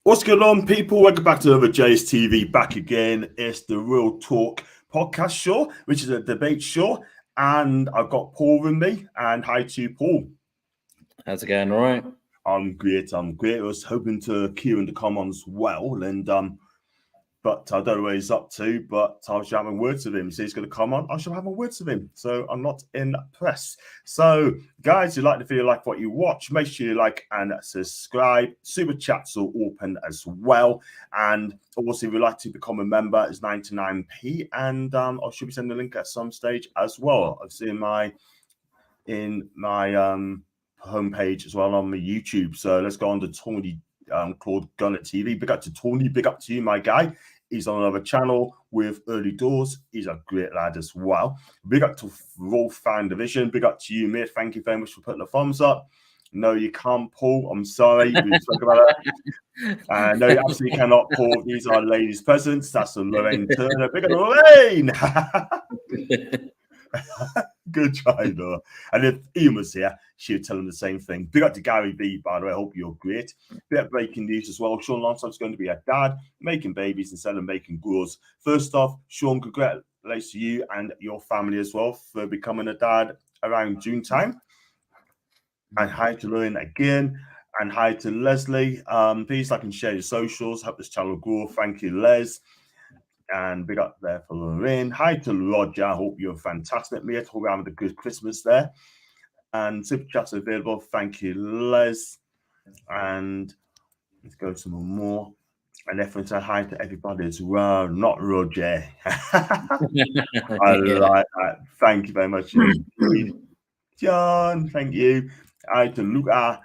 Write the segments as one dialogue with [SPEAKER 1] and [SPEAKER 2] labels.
[SPEAKER 1] What's going on, people? Welcome back to another JSTV. Back again. It's the Real Talk podcast show, which is a debate show. And I've got Paul with me. And hi to Paul.
[SPEAKER 2] How's it going? All right.
[SPEAKER 1] I'm great. I was hoping to Kieran to come on as well. And but I don't know where he's up to, but I shall have a word with him. He says he's going to come on. I shall have a word with him. So I'm not in press. So, guys, if you like the video, like what you watch, make sure you like and subscribe. Super chats are open as well. And also, if you'd like to become a member, it's 99p. And I should be sending a link at some stage as well. I've seen in my homepage as well on my YouTube. So let's go on to Tony Claude Gunner TV. Big up to Tony. Big up to you, my guy. He's on another channel with Early Doors. He's a great lad as well. Big up to Raw Fan Division. Big up to you, mate. Thank you very much for putting the thumbs up. No, you can't, Paul. I'm sorry. We talk about that. No, you absolutely cannot, Paul. These are ladies' presents. That's a Lorraine Turner. Big up to Lorraine. Good try, though. And if Ian was here, she would tell him the same thing. Big up to Gary B, by the way. I hope you're great. Bit of breaking news as well. Sean Lonson's going to be a dad, making babies instead of making girls. First off, Sean, congratulations to you and your family as well for becoming a dad around June time. And hi to Lorraine again. And hi to Leslie. Please like and share your socials. Help this channel grow. Thank you, Les. And big up there for Lorraine. Hi to Roger. I hope you're fantastic, mate. Hope you're having a good Christmas there. And super chats available. Thank you, Les. And let's go to some more. And definitely say hi to everybody as well. Not Roger. I like that. Thank you very much, John. Thank you. Hi to Luca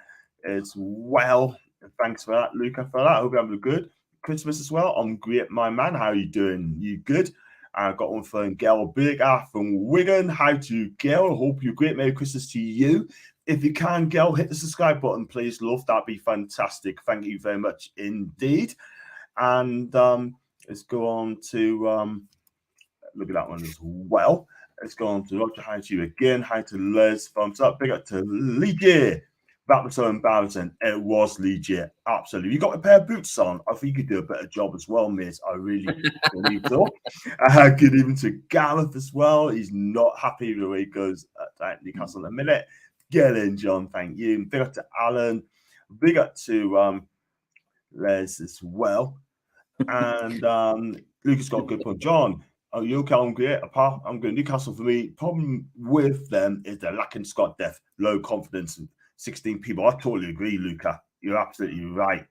[SPEAKER 1] as well. Thanks for that, Luca, for that. I hope you're having a good Christmas as well. I'm great, my man. How are you doing? You good? I got one from Gail Bigger from Wigan. Hi to Gail. Hope you're great. Merry Christmas to you. If you can, Gail, hit the subscribe button, please, love. That'd be fantastic. Thank you very much indeed. And let's go on to look at that one as well. Let's go on to Roger. Hi to you again. Hi to Les. Thumbs up. Big up to Lee J. That was so embarrassing. It was legit. Absolutely. You got a pair of boots on. I think you could do a better job as well, mate. I really believe so. Good evening to Gareth as well. He's not happy with the way he goes at Newcastle in a minute. Get in, John. Thank you. Big up to Alan. Big up to Les as well. And Lucas got a good point. John, are you okay? I'm great. Apart, I'm going Newcastle for me. Problem with them is they're lacking Scott depth, low confidence. 16 people. I totally agree, Luca. You're absolutely right.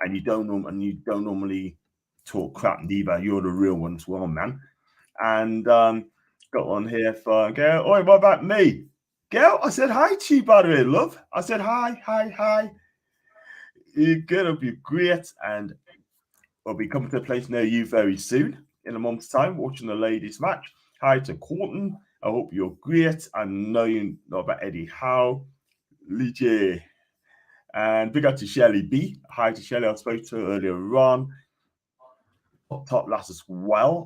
[SPEAKER 1] And you don't normally talk crap neither. You're the real one as well, man. And got one here for Gail. Oh, what about me? Gail, I said hi to you, by the way, love. I said hi. You're good. It'll be great. And I'll be coming to a place near you very soon, in a month's time, watching the ladies' match. Hi to Corton. I hope you're great. I know you know about Eddie Howe. Lee J. And big up to Shelly B. Hi to Shelly. I spoke to her earlier on. Top lass as well.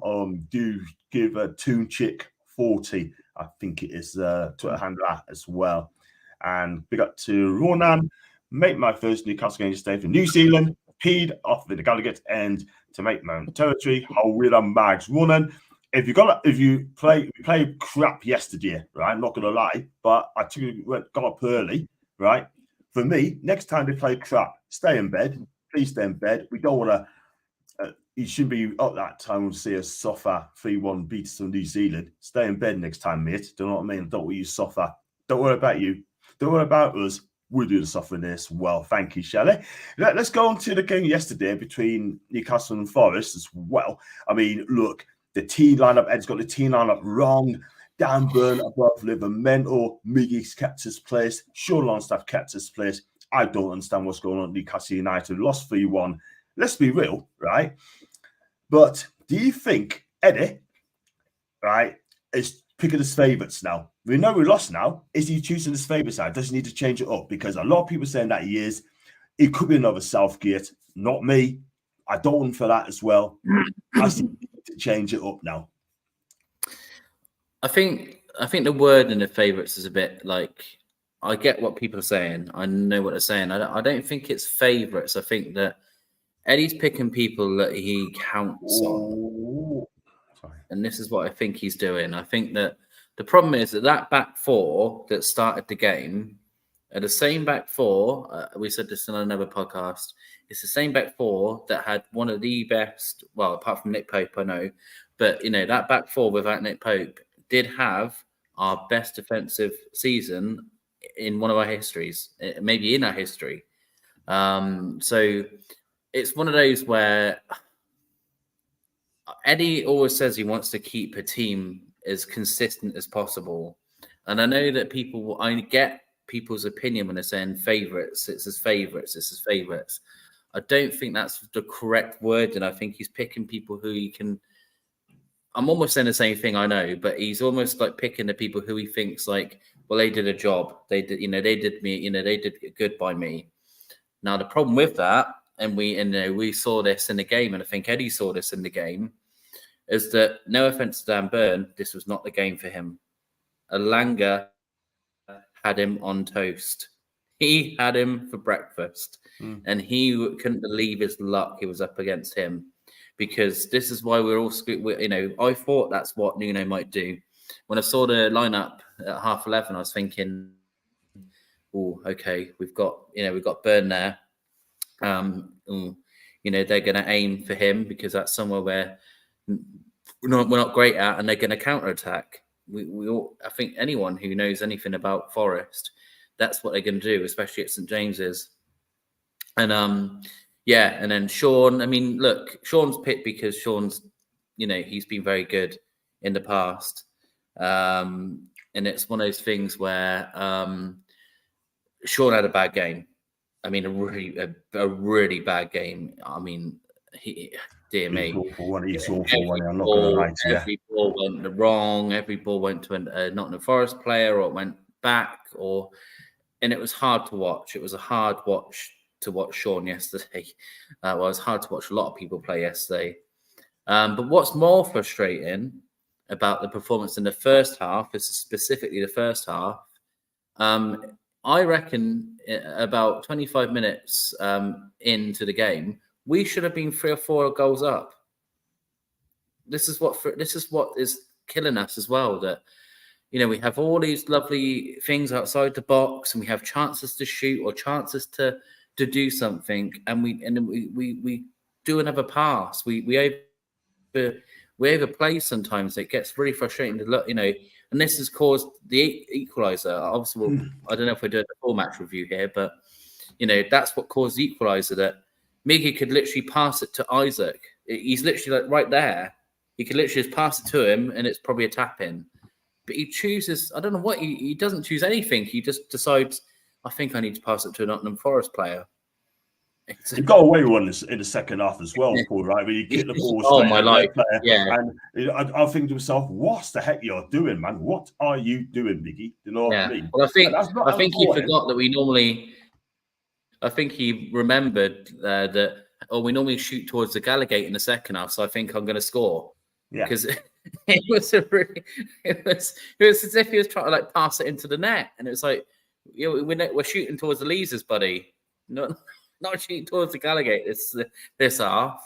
[SPEAKER 1] Do give a Toon Chick 40. I think it is Twitter handle as well. And big up to Ronan. Make my first Newcastle game stay for New Zealand. Peed off with the Gallagher end to make my own territory. Howay and Mags. Ronan. If you play crap yesterday, right? I'm not gonna lie, but I got up early, right? For me, next time they play crap, stay in bed. Please stay in bed. We don't want to. You should be up that time and see us suffer 3-1 beats from New Zealand. Stay in bed next time, mate. Do you know what I mean? Don't want you suffer. Don't worry about you. Don't worry about us. We'll do the suffering this. Well, thank you, Shelley. Let's go on to the game yesterday between Newcastle and Forest as well. I mean, look. The team lineup, Ed's got the team lineup wrong. Dan Burn above Livermore. Miggy's kept his place. Sean Longstaff kept his place. I don't understand what's going on at Newcastle United. Lost 3-1. Let's be real, right? But do you think Eddie, right, is picking his favourites now? We know we lost now. Is he choosing his favourite side? Does he need to change it up? Because a lot of people are saying that he is. It could be another Southgate. Not me. I don't want for that as well. I see to change it up now.
[SPEAKER 2] I think the word in the favourites is a bit like, I get what people are saying. I know what they're saying. I don't think it's favourites. I think that Eddie's picking people that he counts on.
[SPEAKER 1] Sorry.
[SPEAKER 2] And this is what I think he's doing. I think that the problem is that back four that started the game are the same back four. We said this in another podcast. It's the same back four that had one of the best, well, apart from Nick Pope, I know. But, that back four without Nick Pope did have our best defensive season in one of our histories, maybe in our history. So it's one of those where Eddie always says he wants to keep a team as consistent as possible. And I know that I get people's opinion when they're saying favourites, it's his favourites. I don't think that's the correct word. And I think he's picking people who he can. I'm almost saying the same thing, I know, but he's almost like picking the people who he thinks like, well, they did a job. They did, they did me, they did good by me. Now, the problem with that, and we saw this in the game, and I think Eddie saw this in the game, is that, no offense to Dan Burn, this was not the game for him. Alanga had him on toast. He had him for breakfast. And he couldn't believe his luck he was up against him. Because this is why we're all, I thought that's what Nuno might do. When I saw the lineup at 11:30, I was thinking, oh, okay, we've got Burn there. They're going to aim for him because that's somewhere where we're not great at, and they're going to counterattack. I think anyone who knows anything about Forest, that's what they're going to do, especially at St James's. And and then Sean. I mean, look, Sean's picked because Sean's, he's been very good in the past, and it's one of those things where Sean had a bad game. I mean, a really bad game. I mean, dear me. Every ball went wrong. Every ball went to a Nottingham Forest player, or it went back, and it was hard to watch. It was a hard watch to watch Sean yesterday. Well, it was hard to watch a lot of people play yesterday. But what's more frustrating about the performance in the first half, is specifically the first half, I reckon about 25 minutes into the game, we should have been 3 or 4 goals up. This is what is killing us as well. That we have all these lovely things outside the box, and we have chances to shoot or chances to do something, and we do another pass. We overplay sometimes. It gets really frustrating to look, and this has caused the equaliser. Obviously, I don't know if we're doing a full match review here, but that's what caused the equaliser. That Miggy could literally pass it to Isaac. He's literally like right there. He could literally just pass it to him, and it's probably a tap in. But he chooses, I don't know what, he doesn't choose anything. He just decides, I think I need to pass it to a Nottingham Forest player.
[SPEAKER 1] He got away with one in the second half as well, Paul, right? But he kicked the ball straight at the player.
[SPEAKER 2] Yeah.
[SPEAKER 1] And I think to myself, what the heck you're doing, man? What are you doing, Miggy? You know what I mean?
[SPEAKER 2] Well, I think he forgot that we normally, I think he remembered that, we normally shoot towards the Gallagate in the second half, so I think I'm going to score.
[SPEAKER 1] Yeah.
[SPEAKER 2] Because it was as if he was trying to like pass it into the net, and it was like, we're shooting towards the Leazers, buddy, not shooting towards the Gallagate this half.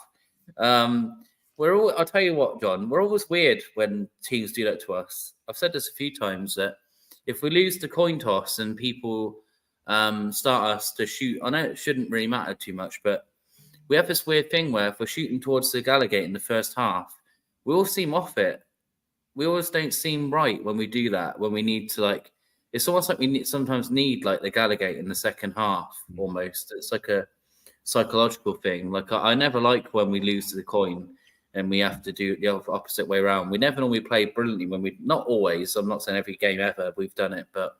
[SPEAKER 2] I'll tell you what, John, we're always weird when teams do that to us. I've said this a few times, that if we lose the coin toss and people start us to shoot, I know it shouldn't really matter too much, but we have this weird thing where if we're shooting towards the Gallagate in the first half, we all seem off it. We always don't seem right when we do that, when we need to it's almost like we sometimes need like the Gallagate in the second half almost. It's like a psychological thing. Like I never like when we lose to the coin and we have to do the opposite way around. We never normally play brilliantly when not always. I'm not saying every game ever we've done it, but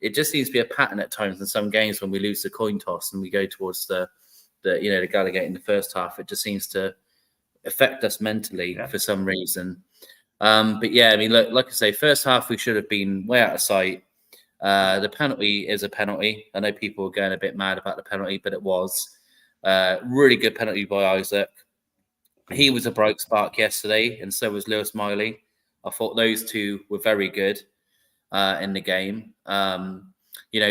[SPEAKER 2] it just seems to be a pattern at times in some games when we lose the coin toss and we go towards the Gallagate in the first half. It just seems to affect us mentally for some reason. But yeah, I mean, like I say, first half we should have been way out of sight. The penalty is a penalty. I know people were going a bit mad about the penalty, but it was really good penalty by Isaac. He was a bright spark yesterday, and so was Lewis Miley. I thought those two were very good in the game.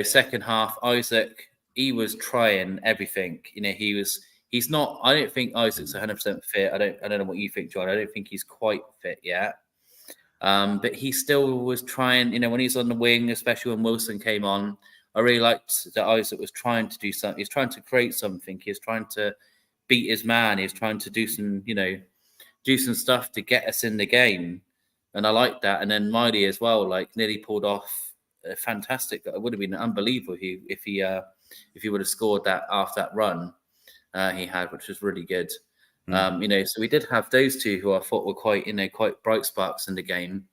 [SPEAKER 2] Second half, Isaac, he was trying everything. He he's not. I don't think Isaac's 100% fit. I don't know what you think, John. I don't think he's quite fit yet. But he still was trying. When he's on the wing, especially when Wilson came on, I really liked that Isaac was trying to do something. He's trying to create something. He's trying to beat his man. He's trying to do some stuff to get us in the game. And I like that. And then Miley as well, nearly pulled off a fantastic. It would have been unbelievable if he would have scored that after that run he had, which was really good. So we did have those two who I thought were quite bright sparks in the game.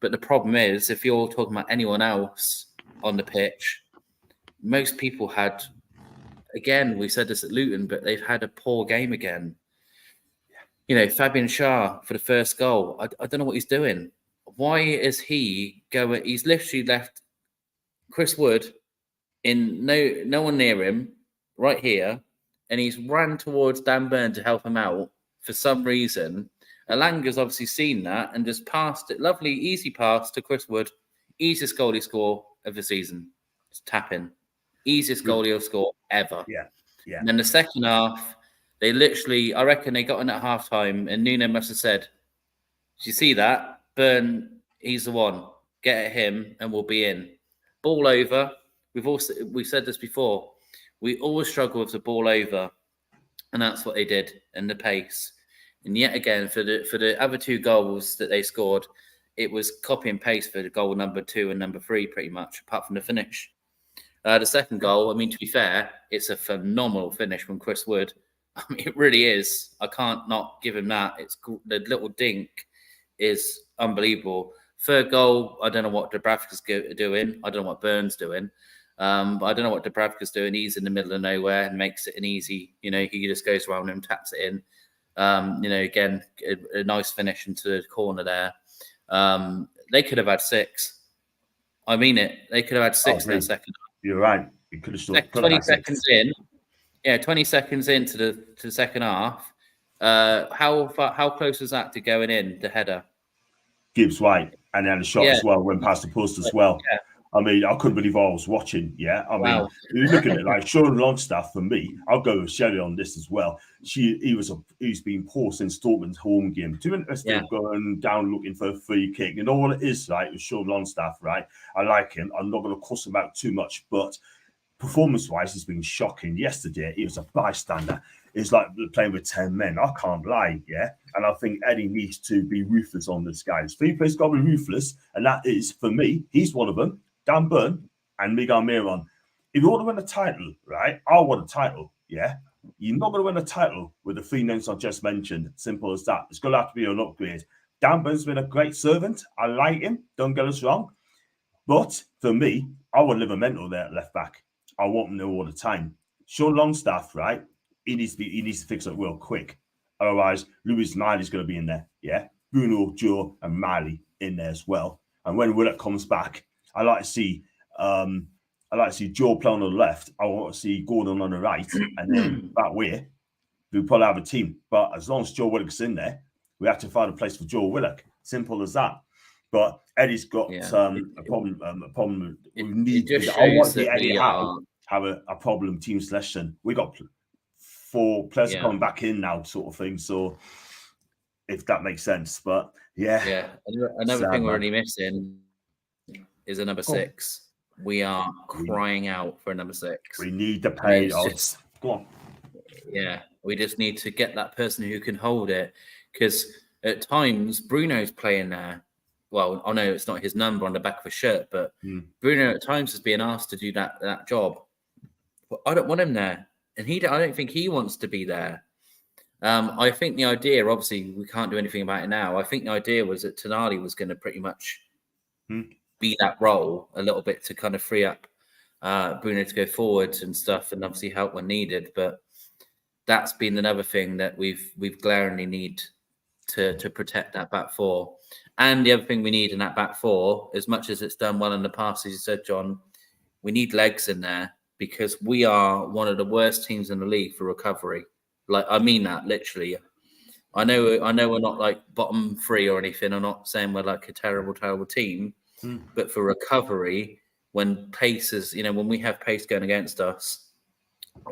[SPEAKER 2] But the problem is, if you're talking about anyone else on the pitch, most people had, again, we said this at Luton, but they've had a poor game again. Fabian Schär for the first goal. I don't know what he's doing. Why is he going? He's literally left Chris Wood in no one near him right here, and he's ran towards Dan Burn to help him out for some reason. Alanga's obviously seen that and just passed it. Lovely, easy pass to Chris Wood. Easiest goal he scored of the season. It's tapping. Easiest goal he'll score ever.
[SPEAKER 1] Yeah.
[SPEAKER 2] And then the second half, they literally, I reckon they got in at halftime, and Nuno must have said, "Did you see that? Burn, he's the one. Get at him, and we'll be in." Ball over. We've said this before. We always struggle with the ball over, and that's what they did, and the pace. And yet again, for the other two goals that they scored, it was copy and paste for the goal number 2 and number 3, pretty much, apart from the finish. The second goal, to be fair, it's a phenomenal finish from Chris Wood. It really is. I can't not give him that. It's the little dink is unbelievable. Third goal, I don't know what Dubravka's doing. I don't know what Burns doing. But I don't know what Dubravka's doing. He's in the middle of nowhere and makes it an easy. He just goes around him, taps it in. Again, a nice finish into the corner there. They could have had 6. I mean it. They could have had 6 in the second.
[SPEAKER 1] You're right. You could have still
[SPEAKER 2] 20 seconds in. Yeah, 20 seconds into the second half. How close was that to going in, the header?
[SPEAKER 1] Gibbs White, and then the shot as well went past the post as well. Yeah. I couldn't believe I was watching. Yeah, you look at it like Sean Longstaff. For me, I'll go with Shelly on this as well. He's been poor since Dortmund's home game. Too interested going down looking for a free kick. You know what it is, right? With Sean Longstaff, right? I like him. I'm not going to cuss him out too much, but performance-wise, he's been shocking. Yesterday, he was a bystander. It's like playing with 10 men. I can't lie, yeah? And I think Eddie needs to be ruthless on this guy. His 3 players got to be ruthless, and that is, for me, he's one of them, Dan Burn and Miguel Miron. If you want to win a title, right, I want a title, yeah? You're not going to win a title with the 3 names I just mentioned. Simple as that. It's going to have to be an upgrade. Dan Burn's been a great servant. I like him. Don't get us wrong. But for me, I want Livramento there at left back. I want him there all the time. Sean Longstaff, right? He needs to fix it real quick. Otherwise, Lewis Miley's going to be in there. Yeah, Bruno, Joe, and Miley in there as well. And when Willett comes back, I like to see Joe play on the left. I want to see Gordon on the right, and then that way we'll probably have a team. But as long as Joe Willock's in there, we have to find a place for Joe Willock. Simple as that. But Eddie's got a problem. A problem. I want the Eddie have a problem team selection. We got 4 players coming back in now, sort of thing. So if that makes sense, but
[SPEAKER 2] another thing we're already missing is a number 6. We are crying out for a number 6.
[SPEAKER 1] We need the pay odds. Go on.
[SPEAKER 2] Yeah, we just need to get that person who can hold it, because at times Bruno's playing there. Well, I know it's not his number on the back of a shirt, but Bruno at times is being asked to do that job. But I don't want him there, and I don't think he wants to be there. I think the idea, obviously, we can't do anything about it now. I think the idea was that Tonali was going to pretty much be that role a little bit to kind of free up Bruno to go forwards and stuff, and obviously help when needed. But that's been another thing that we've glaringly need to protect that back 4. And the other thing we need in that back 4, as much as it's done well in the past, as you said, John, we need legs in there, because we are one of the worst teams in the league for recovery. Like, I mean that literally. I know we're not like bottom 3 or anything. I'm not saying we're like a terrible, terrible team, but for recovery, when when we have pace going against us,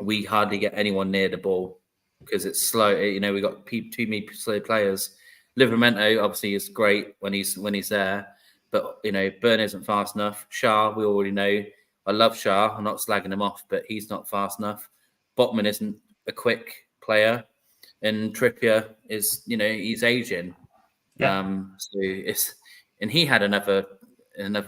[SPEAKER 2] we hardly get anyone near the ball. because it's slow. You know, we got too many slow players. Livramento obviously is great when he's there, but you know, Burn isn't fast enough. Shah, we already know. I love Shah. I'm not slagging him off, but he's not fast enough. Botman isn't a quick player, and Trippier is, you know, he's aging.
[SPEAKER 1] Yeah.
[SPEAKER 2] So and he had another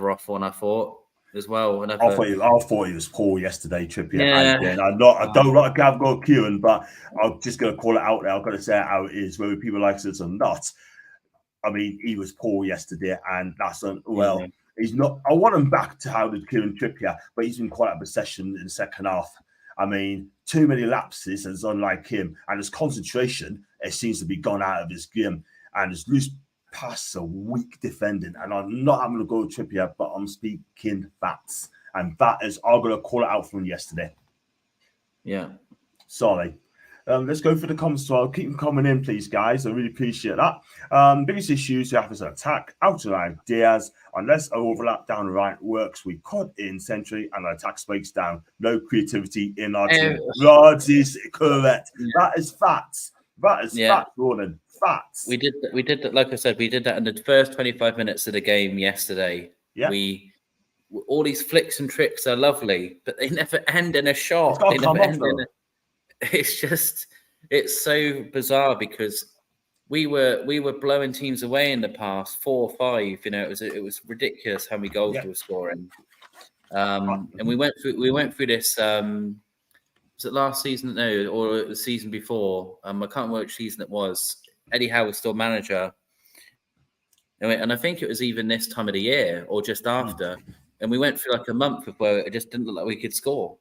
[SPEAKER 2] off one, I thought, as well.
[SPEAKER 1] I thought he was poor yesterday, Trippier.
[SPEAKER 2] Yeah.
[SPEAKER 1] And I don't like to have got Kieran, but I'm just going to call it out there. I've got to say it how it is, whether people like it or not. I mean, he was poor yesterday, and that's he's not. I want him back to how did Kieran Trippier, but he's been quite a possession in the second half. I mean, too many lapses, and it's unlike him, and his concentration it seems to be gone out of his game, and his loose pass are weak defending. And I'm not having to go with Trippier, but I'm speaking facts, and that is I'm going to call it out from yesterday.
[SPEAKER 2] Yeah,
[SPEAKER 1] sorry. Let's go for the comments as well. Keep them coming in, please, guys. I really appreciate that. Biggest issues you have is an attack, out of ideas. Unless an overlap down the right works, we cut in century and our attack breaks down. No creativity in our team. That is correct. Yeah. That is facts. That is facts, Ronan. Facts.
[SPEAKER 2] We did that. Like I said, we did that in the first 25 minutes of the game yesterday.
[SPEAKER 1] Yeah.
[SPEAKER 2] All these flicks and tricks are lovely, but they never end in a shot. They never end in it's so bizarre because we were blowing teams away in the past 4 or 5. You know, it was ridiculous how many goals we were scoring. And we went through this. Was it last season? No, or the season before? I can't remember which season it was. Eddie Howe was still manager, and I think it was even this time of the year or just after. And we went through like a month where it just didn't look like we could score.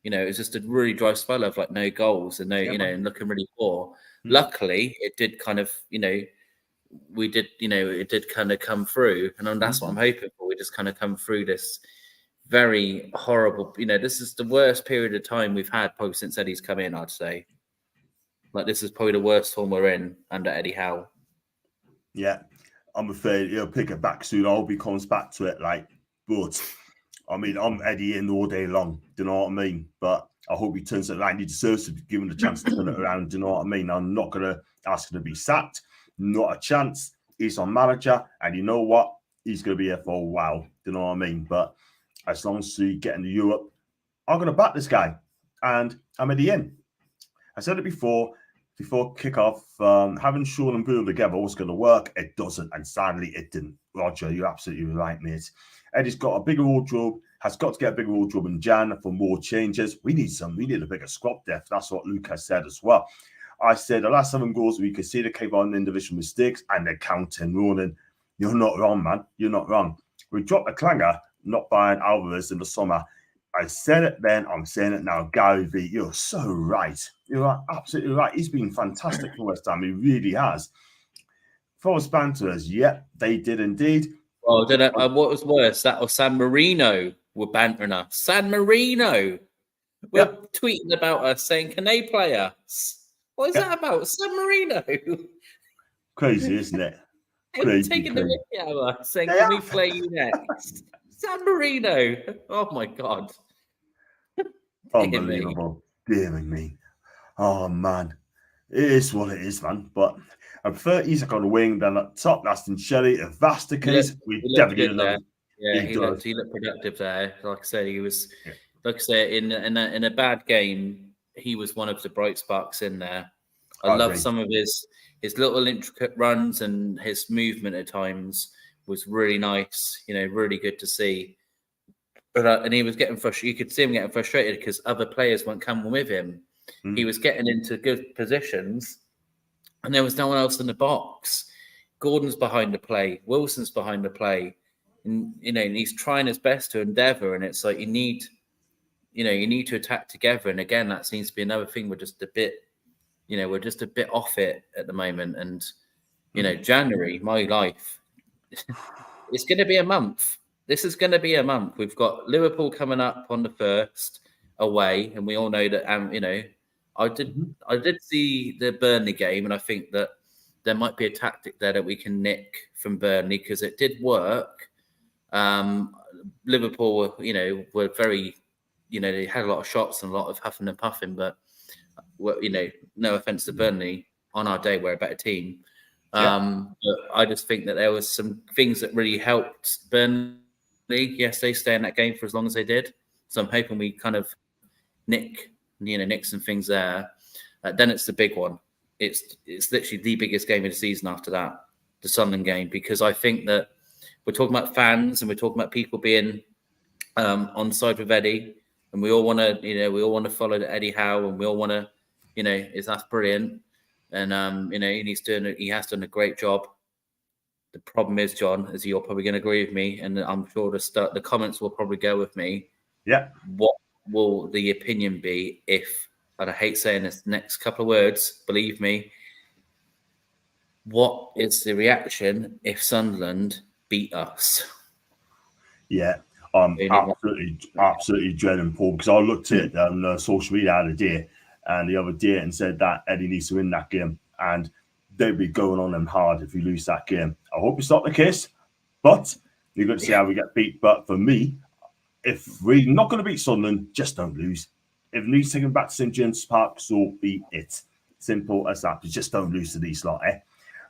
[SPEAKER 2] You know, it was just a really dry spell of like no goals and no, you know, and looking really poor. Luckily, it did kind of, you know, it did kind of come through, and that's what I'm hoping for. We just kind of come through this very horrible, you know, this is the worst period of time we've had probably since Eddie's come in, I'd say. Like, this is probably the worst form we're in under Eddie Howe.
[SPEAKER 1] Yeah, I'm afraid he'll pick it back soon. I hope he comes back to it, but I mean, I'm Eddie in all day long. Do you know what I mean? But I hope he turns it around. He deserves to be given the chance to turn it around. Do you know what I mean? I'm not going to ask him to be sacked. Not a chance. He's on manager. And you know what? He's going to be here for a while. Do you know what I mean? But as long as we get into Europe, I'm going to back this guy. And I'm Eddie in. I said it before kickoff, having Sean and Bill together was going to work. It doesn't. And sadly, it didn't. Roger, you're absolutely right, mate. Eddie's got a bigger wardrobe, has got to get a bigger wardrobe in Jan for more changes. We need a bigger squad depth. That's what Luke has said as well. I said the last 7 goals we could see the came on individual mistakes and they're counting. Ronan, you're not wrong, man. You're not wrong. We dropped a clanger, not buying Alvarez in the summer. I said it then, I'm saying it now. Gary V, you're so right. You're absolutely right. He's been fantastic for West Ham. He really has. Forest banters, they did indeed.
[SPEAKER 2] Oh, what was worse? That or San Marino were bantering us. San Marino were tweeting about us saying, "Can they play us?" What is that about? San Marino.
[SPEAKER 1] Crazy, isn't it?
[SPEAKER 2] They were taking the mickey out of us saying, "Can we play you next?" San Marino. Oh my God.
[SPEAKER 1] Unbelievable. Dear me. Oh man. It is what it is, man. But I prefer Isak on the wing than at top. That's in Shelley. If that's the case, we definitely need another.
[SPEAKER 2] Yeah, he looked productive there. Like I said, he was like I said, in a bad game, he was one of the bright sparks in there. I love some of his little intricate runs, and his movement at times was really nice. You know, really good to see. But and he was getting frustrated. You could see him getting frustrated because other players weren't coming with him. He was getting into good positions, and there was no one else in the box. Gordon's behind the play. Wilson's behind the play. And, you know, and he's trying his best to endeavour. And it's like you need to attack together. And again, that seems to be another thing. We're just a bit off it at the moment. And, you know, January, my life, it's going to be a month. This is going to be a month. We've got Liverpool coming up on the 1st away. And we all know that, you know, I did see the Burnley game, and I think that there might be a tactic there that we can nick from Burnley because it did work. Liverpool, you know, were very, you know, they had a lot of shots and a lot of huffing and puffing, but well, no offense to Burnley, on our day we're a better team. But I just think that there was some things that really helped Burnley. Yes, they stay in that game for as long as they did. So I'm hoping we kind of nick some things there. Then it's the big one. It's literally the biggest game of the season after that, the Sunderland game, because I think that we're talking about fans and we're talking about people being on side with Eddie, and we all want to follow the Eddie Howe, and we all want to, that's brilliant, and he has done a great job. The problem is, John, as you're probably going to agree with me, and I'm sure the comments will probably go with me.
[SPEAKER 1] Yeah.
[SPEAKER 2] What will the opinion be if, and I hate saying this next couple of words, believe me, what is the reaction if Sunderland beat us?
[SPEAKER 1] Yeah, I'm absolutely dreading, Paul, because I looked at social media the other day and said that Eddie needs to win that game, and they'd be going on them hard if we lose that game. I hope it's not the case, but you're going to see how we get beat. But for me, if we're not going to beat Sunderland, just don't lose. If it needs taking back to St James's Park, so be it. Simple as that. But just don't lose to these lot, eh?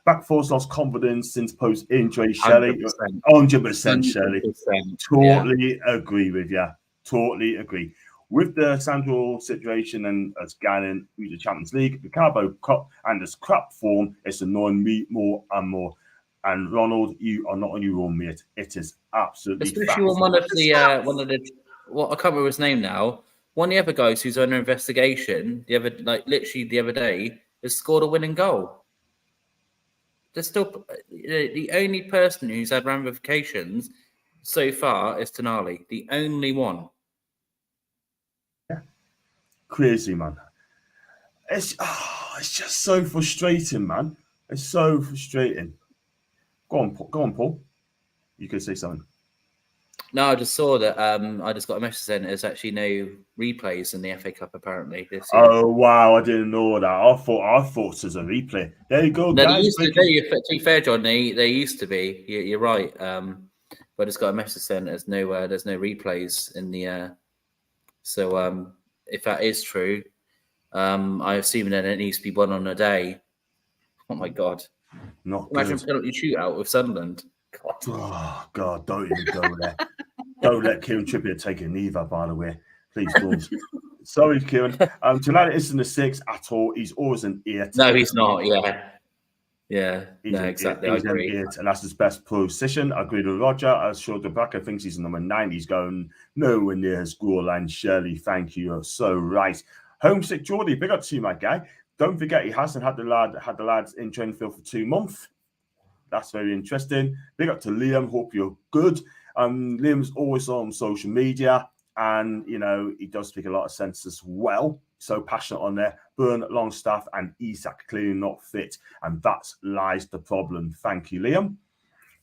[SPEAKER 1] Back four's lost confidence since post-injury, Shelley. 100%, Shelley. Totally agree with you. Totally agree. With the Sandro situation and us getting through the Champions League, the Carbo Cup, and this crap form, it's annoying me more and more. And Ronald, you are not on your own, mate. It is absolutely
[SPEAKER 2] especially when one of the what I can't remember his name now. One of the other guys who's under investigation, literally the other day, has scored a winning goal. There's still the only person who's had ramifications so far is Tonali, the only one.
[SPEAKER 1] Yeah, crazy, man. It's just so frustrating, man. It's so frustrating. Go on, Paul. You could say something.
[SPEAKER 2] No, I just saw that. I just got a message saying there's actually no replays in the FA Cup apparently this year.
[SPEAKER 1] Oh wow, I didn't know that. I thought it was a replay. There you go, guys.
[SPEAKER 2] To be fair, John, they used to be. You're right. But I just got a message saying there's no replays in the. So if that is true, I assume that it needs to be one on a day. Oh my God! Imagine penalty shootout with Sunderland.
[SPEAKER 1] God. Oh God! Don't even go there. Don't let Kieran Trippier take it either, by the way. Please don't. Sorry, Kieran. Tonight isn't a 6 at all. He's always an 8.
[SPEAKER 2] No, he's not. Yeah. Exactly.
[SPEAKER 1] He's an 8, and that's his best position. I agree with Roger. As showed the back, I think he's number 9. He's going nowhere near his goal line. Shirley, thank you. You're so right. Homesick Geordie, big up to you, my guy. Don't forget, he hasn't had the lads in training field for 2 months. That's very interesting. Big up to Liam. Hope you're good. Liam's always on social media, and he does speak a lot of sense as well. So passionate on there. Burn, Longstaff, and Isak clearly not fit, and that lies the problem. Thank you, Liam.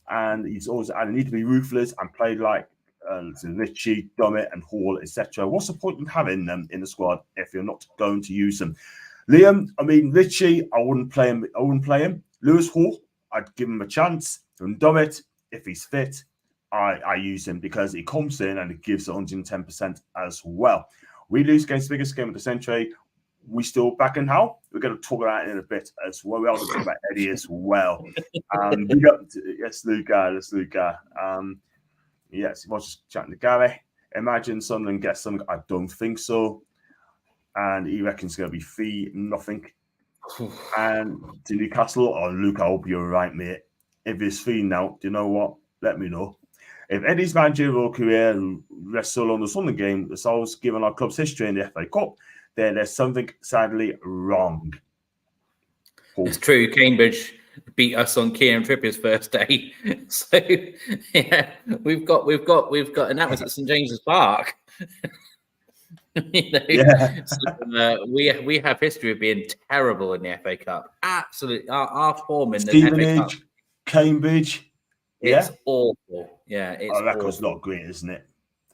[SPEAKER 1] And he's always, I need to be ruthless and play like Richie, Dummett, and Hall, etc. What's the point in having them in the squad if you're not going to use them? Liam, Richie, I wouldn't play him. Lewis Hall, I'd give him a chance. And Dummett, if he's fit, I use him because he comes in and it gives 110% as well. We lose against the biggest game of the century. We still back in how? We're going to talk about it in a bit as well. We're also talking about Eddie as well. Yes, Luca. Yes, he was just chatting to Gary. Imagine Sunderland gets something. I don't think so. And he reckons it's going to be 3-0. And to Newcastle, Luke, I hope you're right, mate. If it's 3 now, do you know what? Let me know. If Eddie's managerial career rests solo on the Sunderland game, that's always given our club's history in the FA Cup, then there's something sadly wrong.
[SPEAKER 2] Paul. It's true. Cambridge beat us on Kieran Trippier's first day, so yeah, we've got, and that was at St James's Park.
[SPEAKER 1] Yeah.
[SPEAKER 2] So, we have history of being terrible in the FA Cup. Absolutely, our form in the FA Cup,
[SPEAKER 1] Cambridge.
[SPEAKER 2] It's awful. Yeah,
[SPEAKER 1] our record's not great, isn't it?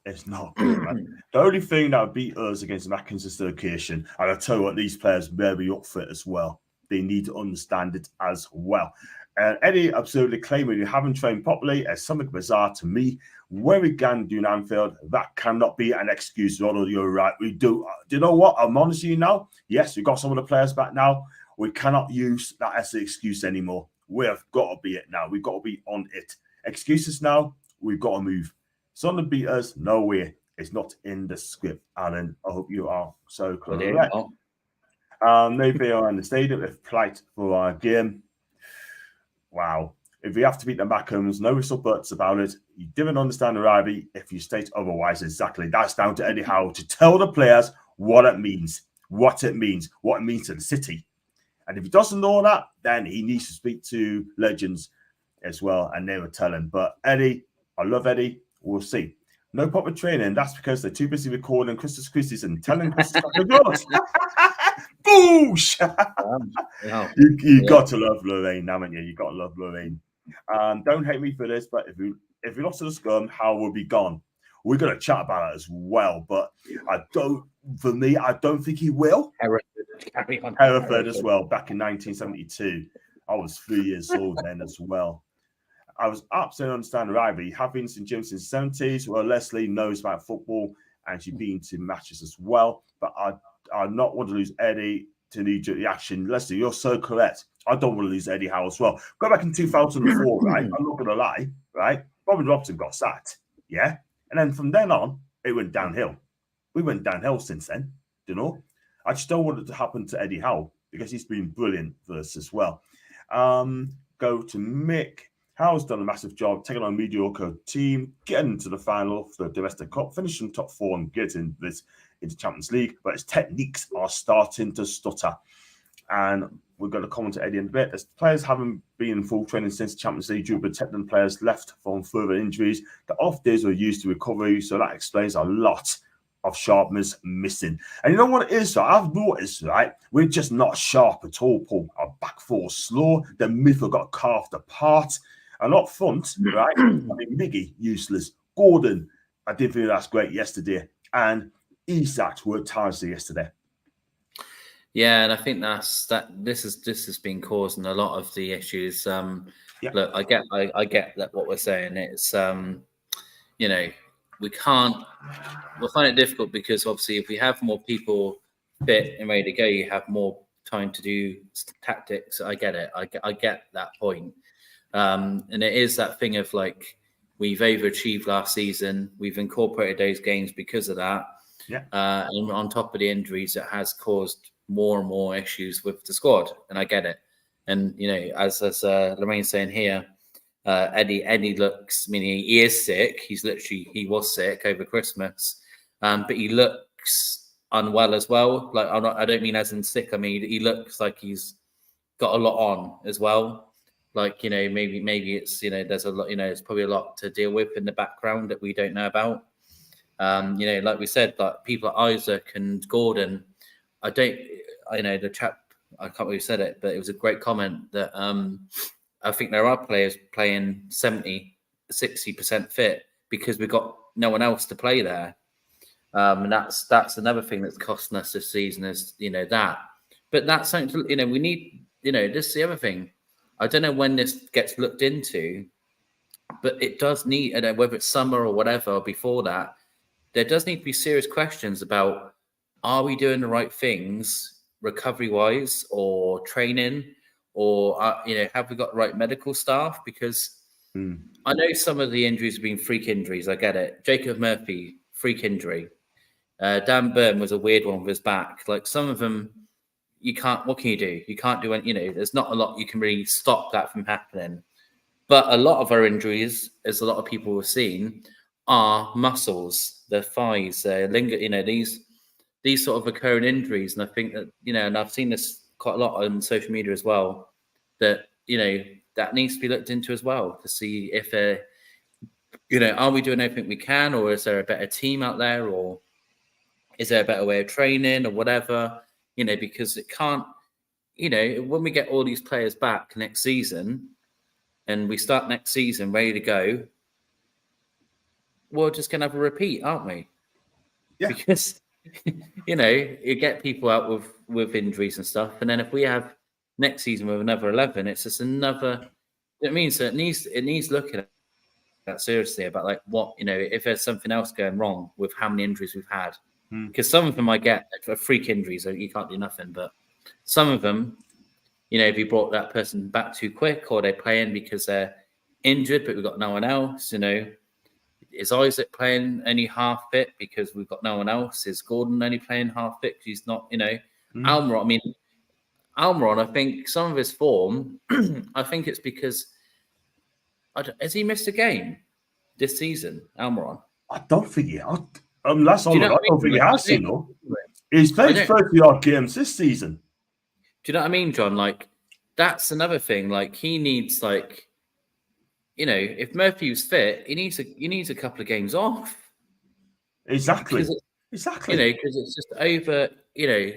[SPEAKER 1] It's not great, man. The only thing that would beat us against the inconsistent occasion, and I tell you what, these players may be up for it as well. they need to understand it as well. And Eddie absolutely claiming you haven't trained properly is something bizarre to me. Where we can do in Anfield, that cannot be an excuse. Ronald, you're right. We do. Do you know what? I'm honest with you now. Yes, we've got some of the players back now. We cannot use that as an excuse anymore. We have got to be it now. We've got to be on it. Excuses now, we've got to move. Son of beaters, no way. It's not in the script, Alan. I hope you are so correct. Maybe are in the stadium if plight for our game. Wow. If we have to beat the Mackhams, no whistle buts about it. You didn't understand the rivalry if you state otherwise. Exactly. That's down to Eddie Howe to tell the players what it means to the city. And if he doesn't know that, then he needs to speak to legends as well, and they will tell him. But Eddie, I love Eddie. We'll see. No proper training. That's because they're too busy recording Christmas Christie's and telling Christmas goes. Boosh! You got to love Lorraine, haven't you? You got to love Lorraine. Don't hate me for this, but if we lost to the Scum, how will be gone? We're going to chat about it as well, but I don't think he will. Hereford as well, back in 1972. I was 3 years old then as well. I was absolutely understand the rivalry. Have been in gym since the 70s. Well, Leslie knows about football and she's been to matches as well. But I not want to lose Eddie to knee-jerk reaction. Leslie, you're so correct. I don't want to lose Eddie Howe as well. Go back in 2004, right? I'm not going to lie, right? Bobby Robson got sacked, yeah? And then from then on, it went downhill. We went downhill since then, you know? I just don't want it to happen to Eddie Howe because he's been brilliant for us as well. Go to Mick. Howe's done a massive job taking on a mediocre team, getting into the final for the Domestic Cup, finishing top 4 and getting this into Champions League, but his techniques are starting to stutter. And we're going to comment to Eddie in a bit. As players haven't been in full training since the Champions League due to protecting players left from further injuries. The off days were used to recovery, so that explains a lot of sharpness missing. And you know what it is, right? I've noticed, right? We're just not sharp at all, Paul. Our back four slow. The midfield got carved apart. And up front, right? I mean, Miggy, useless. Gordon, I didn't think that's great yesterday. And Isak worked tirelessly yesterday.
[SPEAKER 2] Yeah, and I think this has been causing a lot of the issues. Look, I get that what we're saying. It's we'll find it difficult because obviously if we have more people fit and ready to go, you have more time to do tactics. I get it. I get that point. And it is that thing of like, we've overachieved last season. We've incorporated those games because of that.
[SPEAKER 1] Yeah.
[SPEAKER 2] And on top of the injuries, it has caused more and more issues with the squad. And I get it. And, as Lorraine's saying here, Eddie looks, he is sick. He was sick over Christmas. But he looks unwell as well. Like, I don't mean as in sick. I mean, he looks like he's got a lot on as well. Like, maybe it's, there's a lot, it's probably a lot to deal with in the background that we don't know about. Like we said, like people like Isaac and Gordon, the chap, I can't believe said it, but it was a great comment that I think there are players playing 60% fit because we've got no one else to play there. And that's another thing that's costing us this season is, that. But that's something to, we need, this is the other thing. I don't know when this gets looked into, but it does need, whether it's summer or whatever, or before that, there does need to be serious questions about, are we doing the right things recovery-wise or training, or, have we got the right medical staff? Because I know some of the injuries have been freak injuries. I get it. Jacob Murphy, freak injury. Dan Burn was a weird one with his back. Like some of them, what can you do? You can't do any, there's not a lot you can really stop that from happening. But a lot of our injuries, as a lot of people have seen, are muscles, their thighs, their linger, these sort of recurring injuries. And I think that, and I've seen this quite a lot on social media as well, that, that needs to be looked into as well to see if, are we doing everything we can, or is there a better team out there, or is there a better way of training or whatever? Because it can't, when we get all these players back next season and we start next season ready to go, we're just going to have a repeat, aren't we?
[SPEAKER 1] Yeah.
[SPEAKER 2] Because, you get people out with injuries and stuff. And then if we have next season with another 11. It's just another. It means that it needs looking at that seriously about like what, you know, if there's something else going wrong with how many injuries we've had, because some of them I get are freak injuries, so you can't do nothing. But some of them, you know, if you brought that person back too quick, or they play in because they're injured, but we've got no one else, you know. Is Isaac playing only half fit because we've got no one else? Is Gordon only playing half fit because he's not, you know, Almiron? I mean, Almiron, I think some of his form, I think it's because, has he missed a game this season, Almiron?
[SPEAKER 1] I don't think he has. Last time, I don't think he has, you know. He's played 30-odd games this season.
[SPEAKER 2] Do you know what I mean, John? Like, that's another thing. Like, he needs, like, you know, if Murphy was fit, he needs a couple of games off.
[SPEAKER 1] Exactly.
[SPEAKER 2] You know, because it's just over, you know,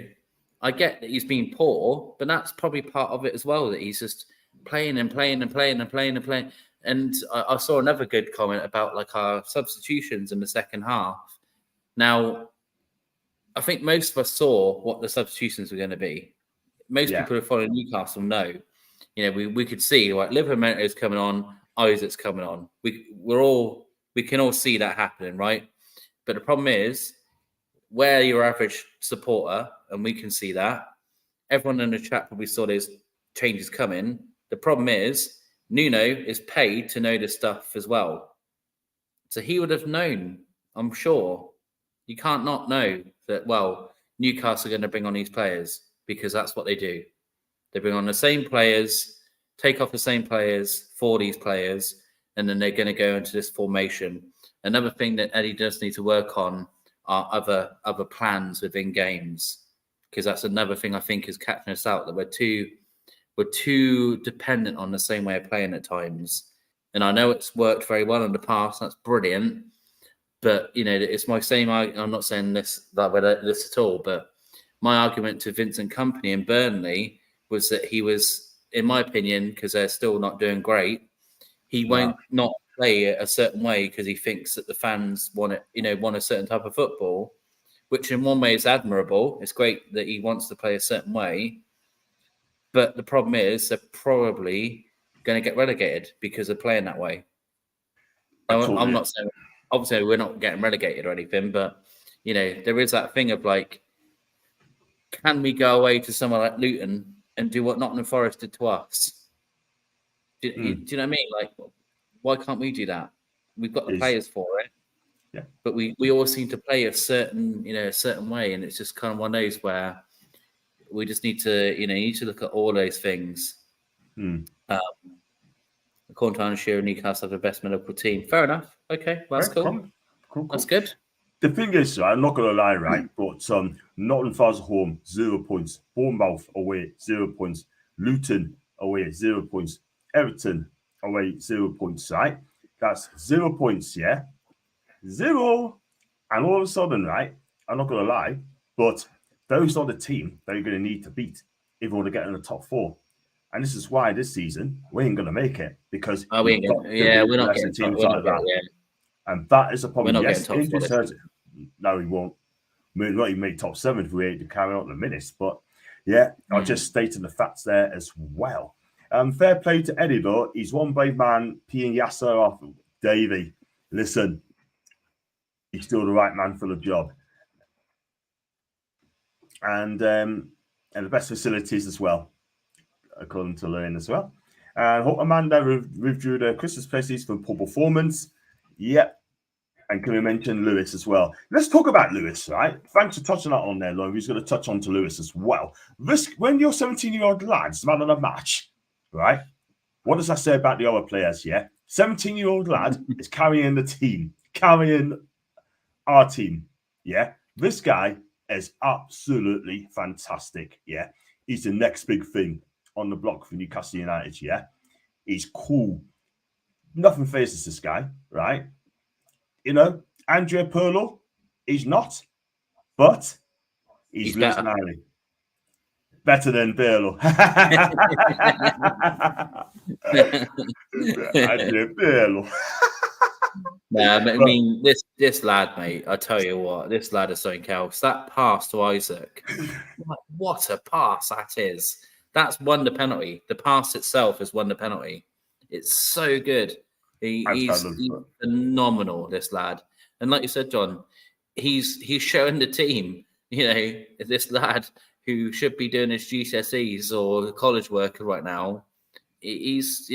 [SPEAKER 2] I get that he's been poor, but that's probably part of it as well, that he's just playing and playing and playing and playing and playing. And I saw another good comment about like our substitutions in the second half. Now, I think most of us saw what the substitutions were going to be. Most people who follow Newcastle know. You know, we could see like Livermento's coming on, Isaac's coming on. We can all see that happening, right? But the problem is, where your average supporter, and we can see that, everyone in the chat probably saw those changes coming. The problem is, Nuno is paid to know this stuff as well. So he would have known, I'm sure. You can't not know that, well, Newcastle are going to bring on these players because that's what they do. They bring on the same players, take off the same players for these players, and then they're going to go into this formation. Another thing that Eddie does need to work on are other plans within games, because that's another thing I think is catching us out, that we're too dependent on the same way of playing at times. And I know it's worked very well in the past. That's brilliant. But, you know, it's my same argument. I'm not saying this at all, but my argument to Vincent Kompany in Burnley was that he was, in my opinion, because they're still not doing great, he won't not play it a certain way because he thinks that the fans want it, you know, want a certain type of football, which in one way is admirable. It's great that he wants to play a certain way. But the problem is they're probably going to get relegated because they're playing that way. I'm not saying, obviously, we're not getting relegated or anything, but, you know, there is that thing of like, can we go away to somewhere like Luton and do what Nottingham Forest did to us? Do you know what I mean? Like, why can't we do that? We've got the players for it.
[SPEAKER 1] Yeah.
[SPEAKER 2] But we all seem to play a certain way, and it's just kind of one of those where we just need to, you need to look at all those things. According to Alan Shearer, Newcastle have the best medical team. Fair enough. Okay, well, that's cool. That's good.
[SPEAKER 1] The thing is, I'm not going to lie, right? But Nottingham Forest home, 0 points. Bournemouth away, 0 points. Luton away, 0 points. Everton away, 0 points, right? That's 0 points, yeah? 0. And all of a sudden, right, I'm not going to lie, but those are the team that you're going to need to beat if you want to get in the top 4. And this is why this season we ain't going to make it, because
[SPEAKER 2] we're not getting teams like that.
[SPEAKER 1] And that is a problem. Yes, injuries hurt it. No, he won't. We're not even make top 7 if we ain't to carry on the minutes. But yeah, I just stated the facts there as well. Fair play to Eddie, though. He's one brave man peeing Yasser off. Davey, listen, he's still the right man for the job. And the best facilities as well, according to Lane as well. And Hope Amanda withdrew the Christmas presents for poor performance. Yep. And can we mention Lewis as well? Let's talk about Lewis, right? Thanks for touching that on there, Lauren. He's going to touch on to Lewis as well. When you're 17-year-old lads, man on a match, right? What does that say about the other players, yeah? 17-year-old lad is carrying the team, carrying our team, yeah? This guy is absolutely fantastic, yeah? He's the next big thing on the block for Newcastle United, yeah? He's cool. Nothing faces this guy, right? You know, Andrea Pirlo, he's not, but he's Lewis Miley. Better than Pirlo. Andrea Pirlo.
[SPEAKER 2] I mean, this lad, mate, I tell you what, this lad is something else. That pass to Isaac, what a pass that is. That's won the penalty. The pass itself has won the penalty. It's so good. He's phenomenal, this lad. And like you said, John, he's showing the team, this lad who should be doing his GCSEs or college work right now. He's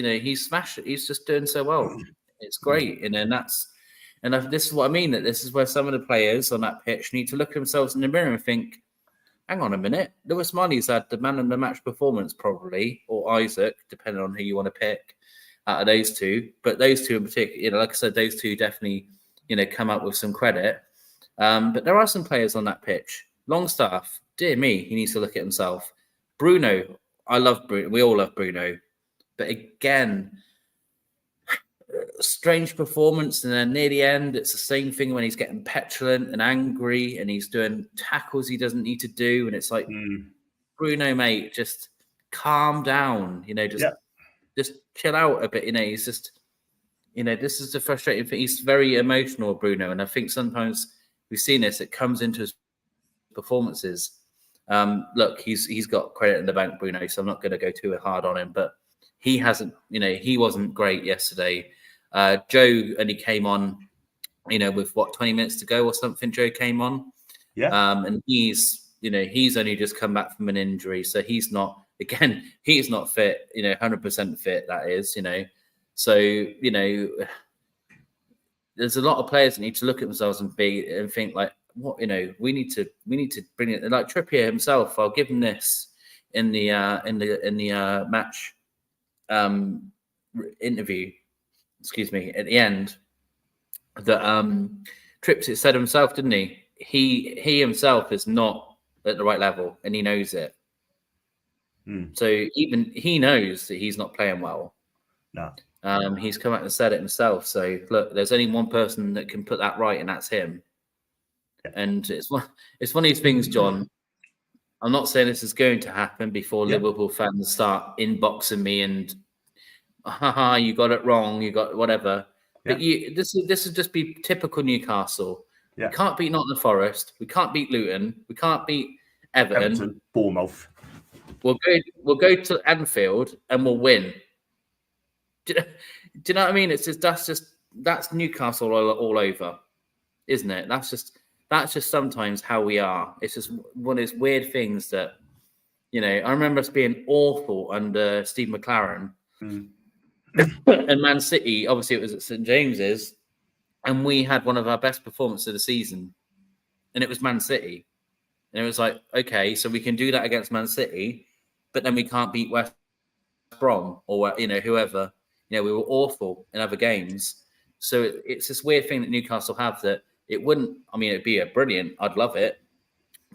[SPEAKER 2] smashed it. He's just doing so well. It's great. And this is what I mean, that this is where some of the players on that pitch need to look at themselves in the mirror and think, hang on a minute, Lewis Miley's had the man of the match performance probably, or Isaac, depending on who you want to pick out of those two. But those two in particular, like I said, those two definitely, come up with some credit. But there are some players on that pitch. Longstaff, dear me, he needs to look at himself. Bruno, I love Bruno. We all love Bruno. But again, strange performance, and then near the end, it's the same thing when he's getting petulant and angry, and he's doing tackles he doesn't need to do, and it's like, Bruno, mate, just calm down, just chill out a bit. He's just, this is the frustrating thing. He's very emotional, Bruno, and I think sometimes we've seen this. It comes into his performances. Look, he's got credit in the bank, Bruno, so I'm not going to go too hard on him, but he hasn't, he wasn't great yesterday. Joe only came on, with 20 minutes to go or something. Joe came on, and he's only just come back from an injury, so he's not fit, 100% fit. That is, so there's a lot of players that need to look at themselves and think like, what, we need to bring it. Like Trippier himself, I'll give him this in the match interview. Excuse me, at the end, that Trips it said himself, didn't he? He himself is not at the right level, and he knows it. So even he knows that he's not playing well.
[SPEAKER 1] No,
[SPEAKER 2] he's come out and said it himself. So look, there's only one person that can put that right, and that's him. And it's one of these things, John. I'm not saying this is going to happen before Liverpool fans start inboxing me and, you got it wrong, you got whatever. But this would just be typical Newcastle. We can't beat Nottingham Forest. We can't beat Luton. We can't beat Everton.
[SPEAKER 1] Bournemouth.
[SPEAKER 2] We'll go to Anfield and we'll win. Do you know what I mean? It's that's Newcastle all over, isn't it? That's just sometimes how we are. It's just one of those weird things that, I remember us being awful under Steve McLaren. And Man City, obviously it was at St James's, and we had one of our best performances of the season, and it was Man City. And it was like, okay, so we can do that against Man City, but then we can't beat West Brom or, whoever. We were awful in other games. So it's this weird thing that Newcastle have that it'd be brilliant. I'd love it,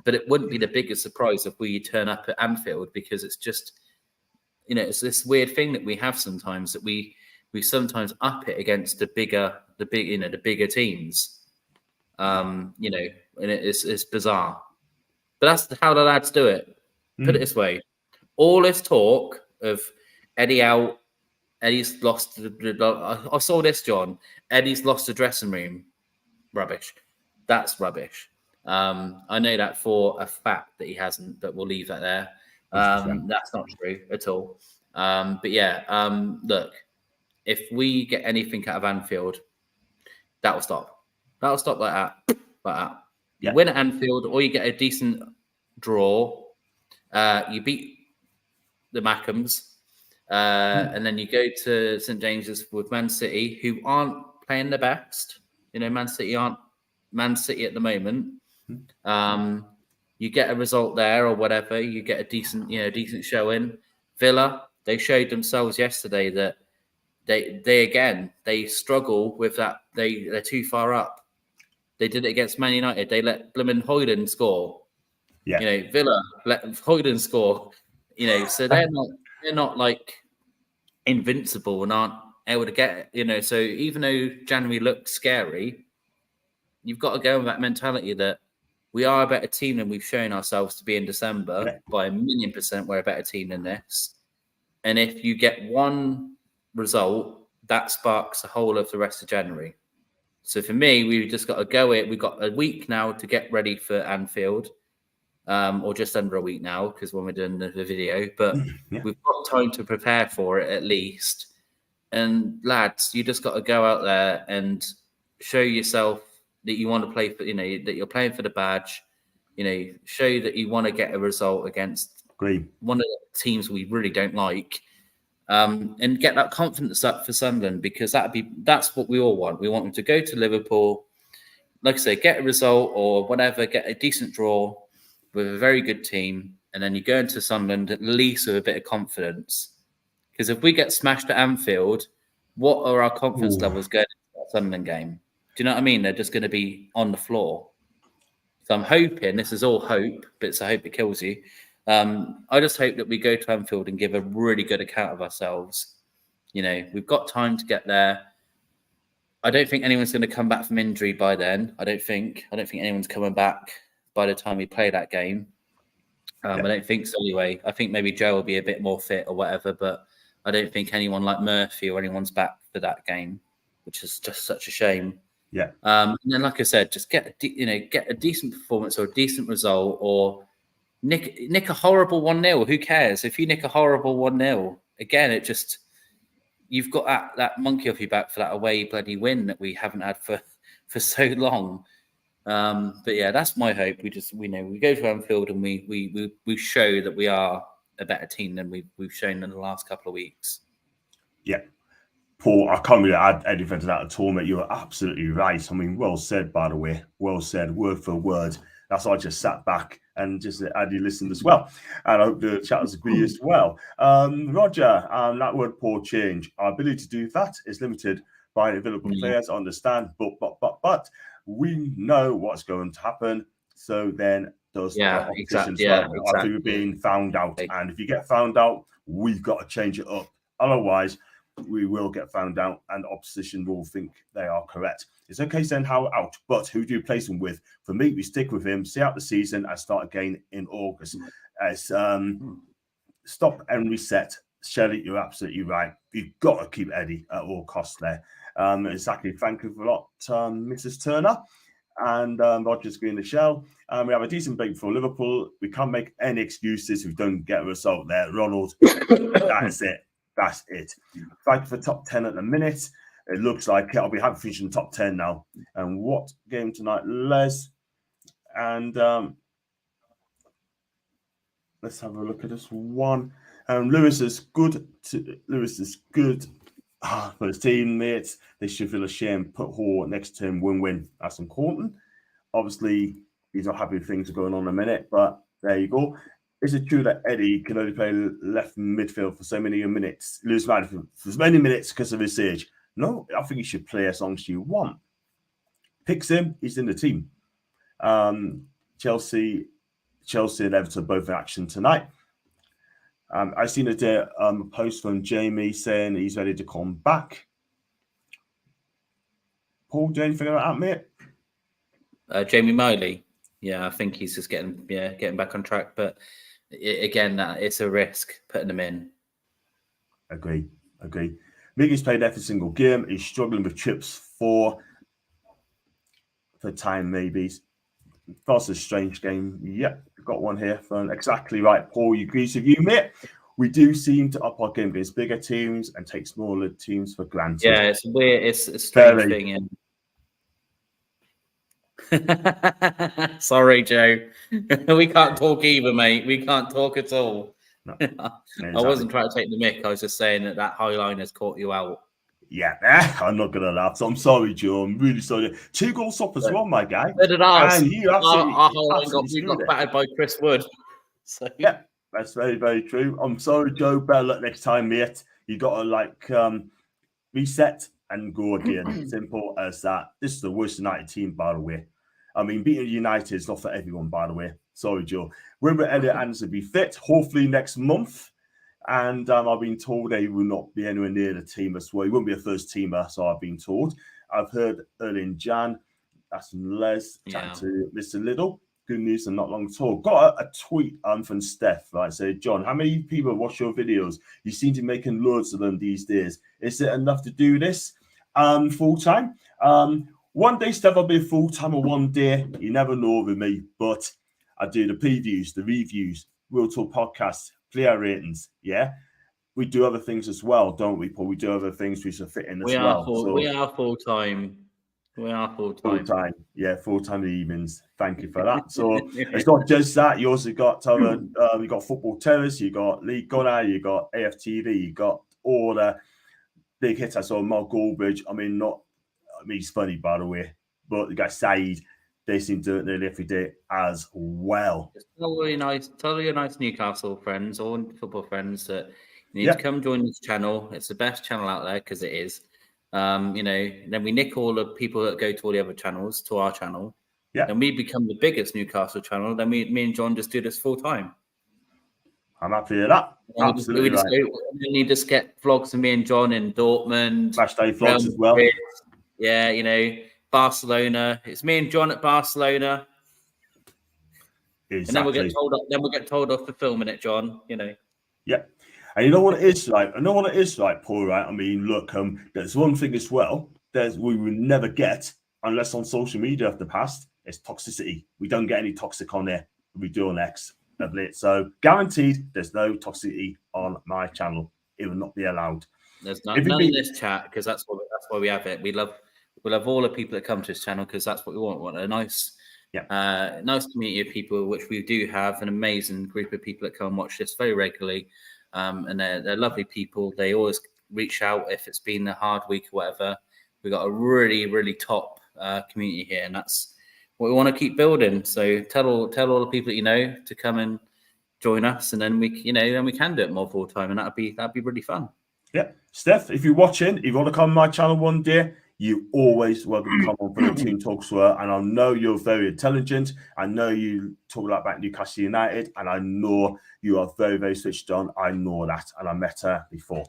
[SPEAKER 2] but it wouldn't be the biggest surprise if we turn up at Anfield, because it's just, it's this weird thing that we have sometimes, that we sometimes up it against the bigger teams, and it's bizarre, but that's how the lads do it. Put it this way: all this talk of Eddie out, Eddie's lost. I saw this, John. Eddie's lost the dressing room. Rubbish. That's rubbish. I know that for a fact that he hasn't, but we'll leave that there. That's not true at all. Look, if we get anything out of Anfield, that will stop. That will stop like that. You win at Anfield, or you get a decent draw. You beat the Mackhams, and then you go to St James's with Man City, who aren't playing the best. Man City aren't Man City at the moment. You get a result there or whatever. You get a decent showing. Villa, they showed themselves yesterday that they struggle with that. They're too far up. They did it against Man United. They let Blimmin Hoyland score. Villa let Hoyland score. So they're not like invincible and aren't able to get it. So even though January looked scary, you've got to go with that mentality that we are a better team than we've shown ourselves to be in December. By 1,000,000%, we're a better team than this. And if you get one result, that sparks the whole of the rest of January. So for me, we've just got to go it. We've got a week now to get ready for Anfield. or just under a week now, because when we're doing the video, but
[SPEAKER 1] Yeah.
[SPEAKER 2] we've got time to prepare for it at least. And lads, you just got to go out there and show yourself that you want to play for, that you're playing for the badge. Show that you want to get a result against one of the teams we really don't like, and get that confidence up for Sunderland, because that's what we all want. We want them to go to Liverpool, like I say, get a result or whatever, get a decent draw with a very good team, and then you go into Sunderland at least with a bit of confidence. Because if we get smashed at Anfield, what are our confidence levels going into that Sunderland game? Do you know what I mean? They're just going to be on the floor. So I'm hoping, this is all hope, but it's a hope it kills you. I just hope that we go to Anfield and give a really good account of ourselves. We've got time to get there. I don't think anyone's going to come back from injury by then. I don't think anyone's coming back by the time we play that game. I don't think so anyway. I think maybe Joe will be a bit more fit or whatever, but I don't think anyone like Murphy or anyone's back for that game, which is just such a shame.
[SPEAKER 1] Yeah.
[SPEAKER 2] And then, like I said, just get a decent performance or a decent result, or nick a horrible 1-0. Who cares if you nick a horrible 1-0? Again, you've got that monkey off your back for that away bloody win that we haven't had for so long. But yeah, that's my hope. We go to Anfield and we show that we are a better team than we've shown in the last couple of weeks.
[SPEAKER 1] Yeah. Paul, I can't really add anything to that at all, mate. You're absolutely right. I mean, well said, by the way. Well said, word for word. That's why I just sat back and just had you listened as well. And I hope the chatters agree as well. Roger, that word poor change. Our ability to do that is limited by available players, I understand. But we know what's going to happen. So then does the opposition.
[SPEAKER 2] Exactly.
[SPEAKER 1] I think we're being found out. And if you get found out, we've got to change it up. Otherwise, we will get found out and opposition will think they are correct. It's okay send Howard out, but who do you place him with? For me, we stick with him, see out the season and start again in August. Stop and reset. Shelley, you're absolutely right. You've got to keep Eddie at all costs there. Exactly. Thank you a lot, Mrs. Turner. And Roger's green the shell. We have a decent break for Liverpool. We can't make any excuses if we don't get a result there. Ronald, that's it. That's it. Fighting for top 10 at the minute. It looks like I'll be happy finishing top 10 now. And what game tonight, Les? And let's have a look at this one. Lewis is good for his teammates. They should feel ashamed. Put Hall next to him. Win-win. That's important. Obviously, he's not happy with things going on in a minute, but there you go. Is it true that Eddie can only play left midfield for so many minutes, lose for as many minutes because of his age? No, I think he should play as long as you want. Picks him, he's in the team. Chelsea and Everton both in action tonight. I've seen a post from Jamie saying he's ready to come back. Paul, do you anything about that, mate?
[SPEAKER 2] Jamie Miley. Yeah, I think he's just getting back on track, but again, it's a risk putting them in.
[SPEAKER 1] Agree. Miggy's played every single game. He's struggling with chips for time, maybe. That's a strange game. Yep, got one here from exactly right. Paul, you agree with you, mate? We do seem to up our game against bigger teams and take smaller teams for granted.
[SPEAKER 2] Yeah, it's weird. It's a strange thing. Sorry, Joe. We can't talk either, mate. We can't talk at all. No, exactly. I wasn't trying to take the mick. I was just saying that high line has caught you out.
[SPEAKER 1] Yeah, I'm not going to laugh. So I'm sorry, Joe. I'm really sorry. 2 goals up as well, my guy.
[SPEAKER 2] So did ours.
[SPEAKER 1] And you absolutely,
[SPEAKER 2] our whole line got battered by Chris Wood. So.
[SPEAKER 1] Yeah, that's very, very true. I'm sorry, Joe. Better luck next time, mate. You got to reset and go again. Simple as that. This is the worst United team, by the way. I mean, beating United is not for everyone, by the way. Sorry, Joe. Remember, Elliot Anderson will be fit, hopefully next month. And I've been told he will not be anywhere near the team as well. He won't be a first teamer, so I've been told. I've heard early in Jan, that's from Les, chatting to Mr. Little. Good news and not long at all. Got a tweet from Steph, right? Say, John, how many people watch your videos? You seem to be making loads of them these days. Is it enough to do this full time? One day, Steph will be full time, or one day. You never know with me, but I do the previews, the reviews, Real Talk podcasts, player ratings. Yeah, we do other things as well, don't we, Paul? We do other things we should fit in as well.
[SPEAKER 2] We are full time. We are full
[SPEAKER 1] Full
[SPEAKER 2] time.
[SPEAKER 1] time, yeah, full time evenings. Thank you for that. So it's not just that. You also got other. You got Football Terrace, you got League Gunner, you got AFTV, you got all the big hits. I saw Mark Goldbridge. I mean, he's funny, by the way, but the guy Saeed, they seem to do it nearly every day as well.
[SPEAKER 2] Tell your nice Newcastle friends or football friends that you need to come join this channel. It's the best channel out there because it is. Then we nick all the people that go to all the other channels to our channel.
[SPEAKER 1] Yeah.
[SPEAKER 2] Then we become the biggest Newcastle channel. Then me and John just do this full time.
[SPEAKER 1] I'm happy with that. Absolutely right.
[SPEAKER 2] We just get vlogs of me and John in Dortmund.
[SPEAKER 1] Match day vlogs as well.
[SPEAKER 2] Yeah, Barcelona. It's me and John at Barcelona. Exactly. And then we'll get told off for filming it, John.
[SPEAKER 1] Yeah. And you know what it is like? Paul, right? I mean, look, there's one thing as well. We will never get, unless on social media of the past, it's toxicity. We don't get any toxic on there. We do on X. So guaranteed, there's no toxicity on my channel. It will not be allowed.
[SPEAKER 2] There's none in this chat because that's why we have it. We love all the people that come to this channel because that's what we want. We want a nice community of people, which we do have an amazing group of people that come and watch this very regularly. And they're lovely people. They always reach out if it's been a hard week or whatever. We've got a really, really top community here, and that's what we want to keep building. So tell all the people that you know to come and join us, and then we can do it more full time, and that'd be really fun.
[SPEAKER 1] Yeah, Steph, if you're watching, if you want to come on my channel one day, you always welcome to come on for the Toon Talks were. And I know you're very intelligent. I know you talk a lot about Newcastle United, and I know you are very, very switched on. I know that, and I met her before.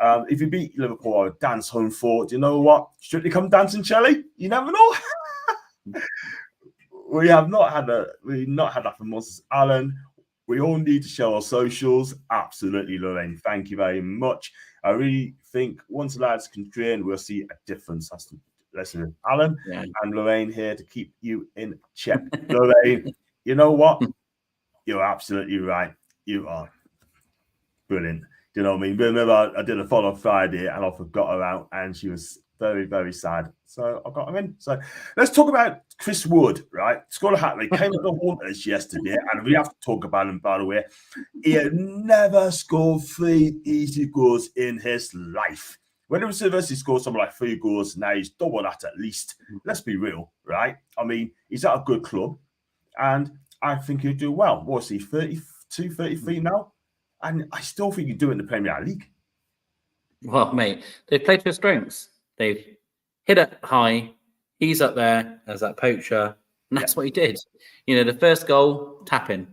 [SPEAKER 1] If you beat Liverpool, I would dance home for. Do you know what? Strictly come dancing, Shelley. You never know. We've not had that from Moses Allen. We all need to show our socials. Absolutely, Lorraine. Thank you very much. I really think once the lads can train, we'll see a difference. Listen, Alan and Lorraine here to keep you in check. Lorraine, you know what? You're absolutely right. You are brilliant. Do you know what I mean? Remember, I did a follow Friday and I forgot her out, and she was very, very sad. So I got her in. So let's talk about Chris Wood, right? Scored a hat-trick, came at the Hunters yesterday, and we have to talk about him, by the way. He had never scored 3 easy goals in his life. When he was at university, he scored something like 3 goals. Now he's double that at least. Let's be real, right? I mean, he's at a good club, and I think he'll do well. What's he, 32, 33 now? And I still think he'll do it in the Premier League.
[SPEAKER 2] Well, mate, they've played to his strengths. They've hit it high. He's up there as that poacher, and that's what he did. The first goal, tapping.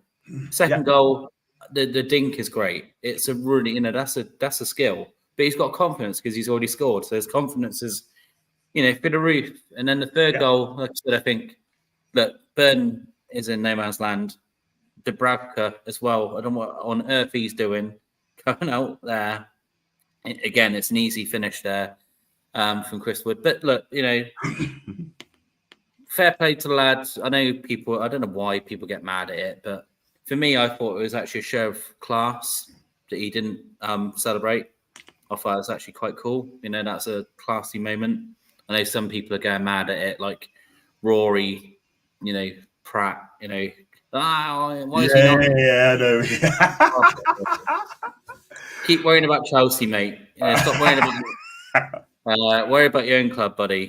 [SPEAKER 2] Second goal, the dink is great. It's a really, that's a skill. But he's got confidence because he's already scored. So his confidence is, through the roof. And then the third goal, like I said, I think that Burton is in no man's land. Dubravka as well. I don't know what on earth he's doing going out there. Again, it's an easy finish there. From Chris Wood. But look, fair play to the lads. I don't know why people get mad at it, but for me, I thought it was actually a show of class that he didn't celebrate. I thought it was actually quite cool. That's a classy moment. I know some people are going mad at it, like Rory, Pratt, why is he not?
[SPEAKER 1] Yeah, I know.
[SPEAKER 2] Keep worrying about Chelsea, mate. Stop worrying about worry about your own club, buddy.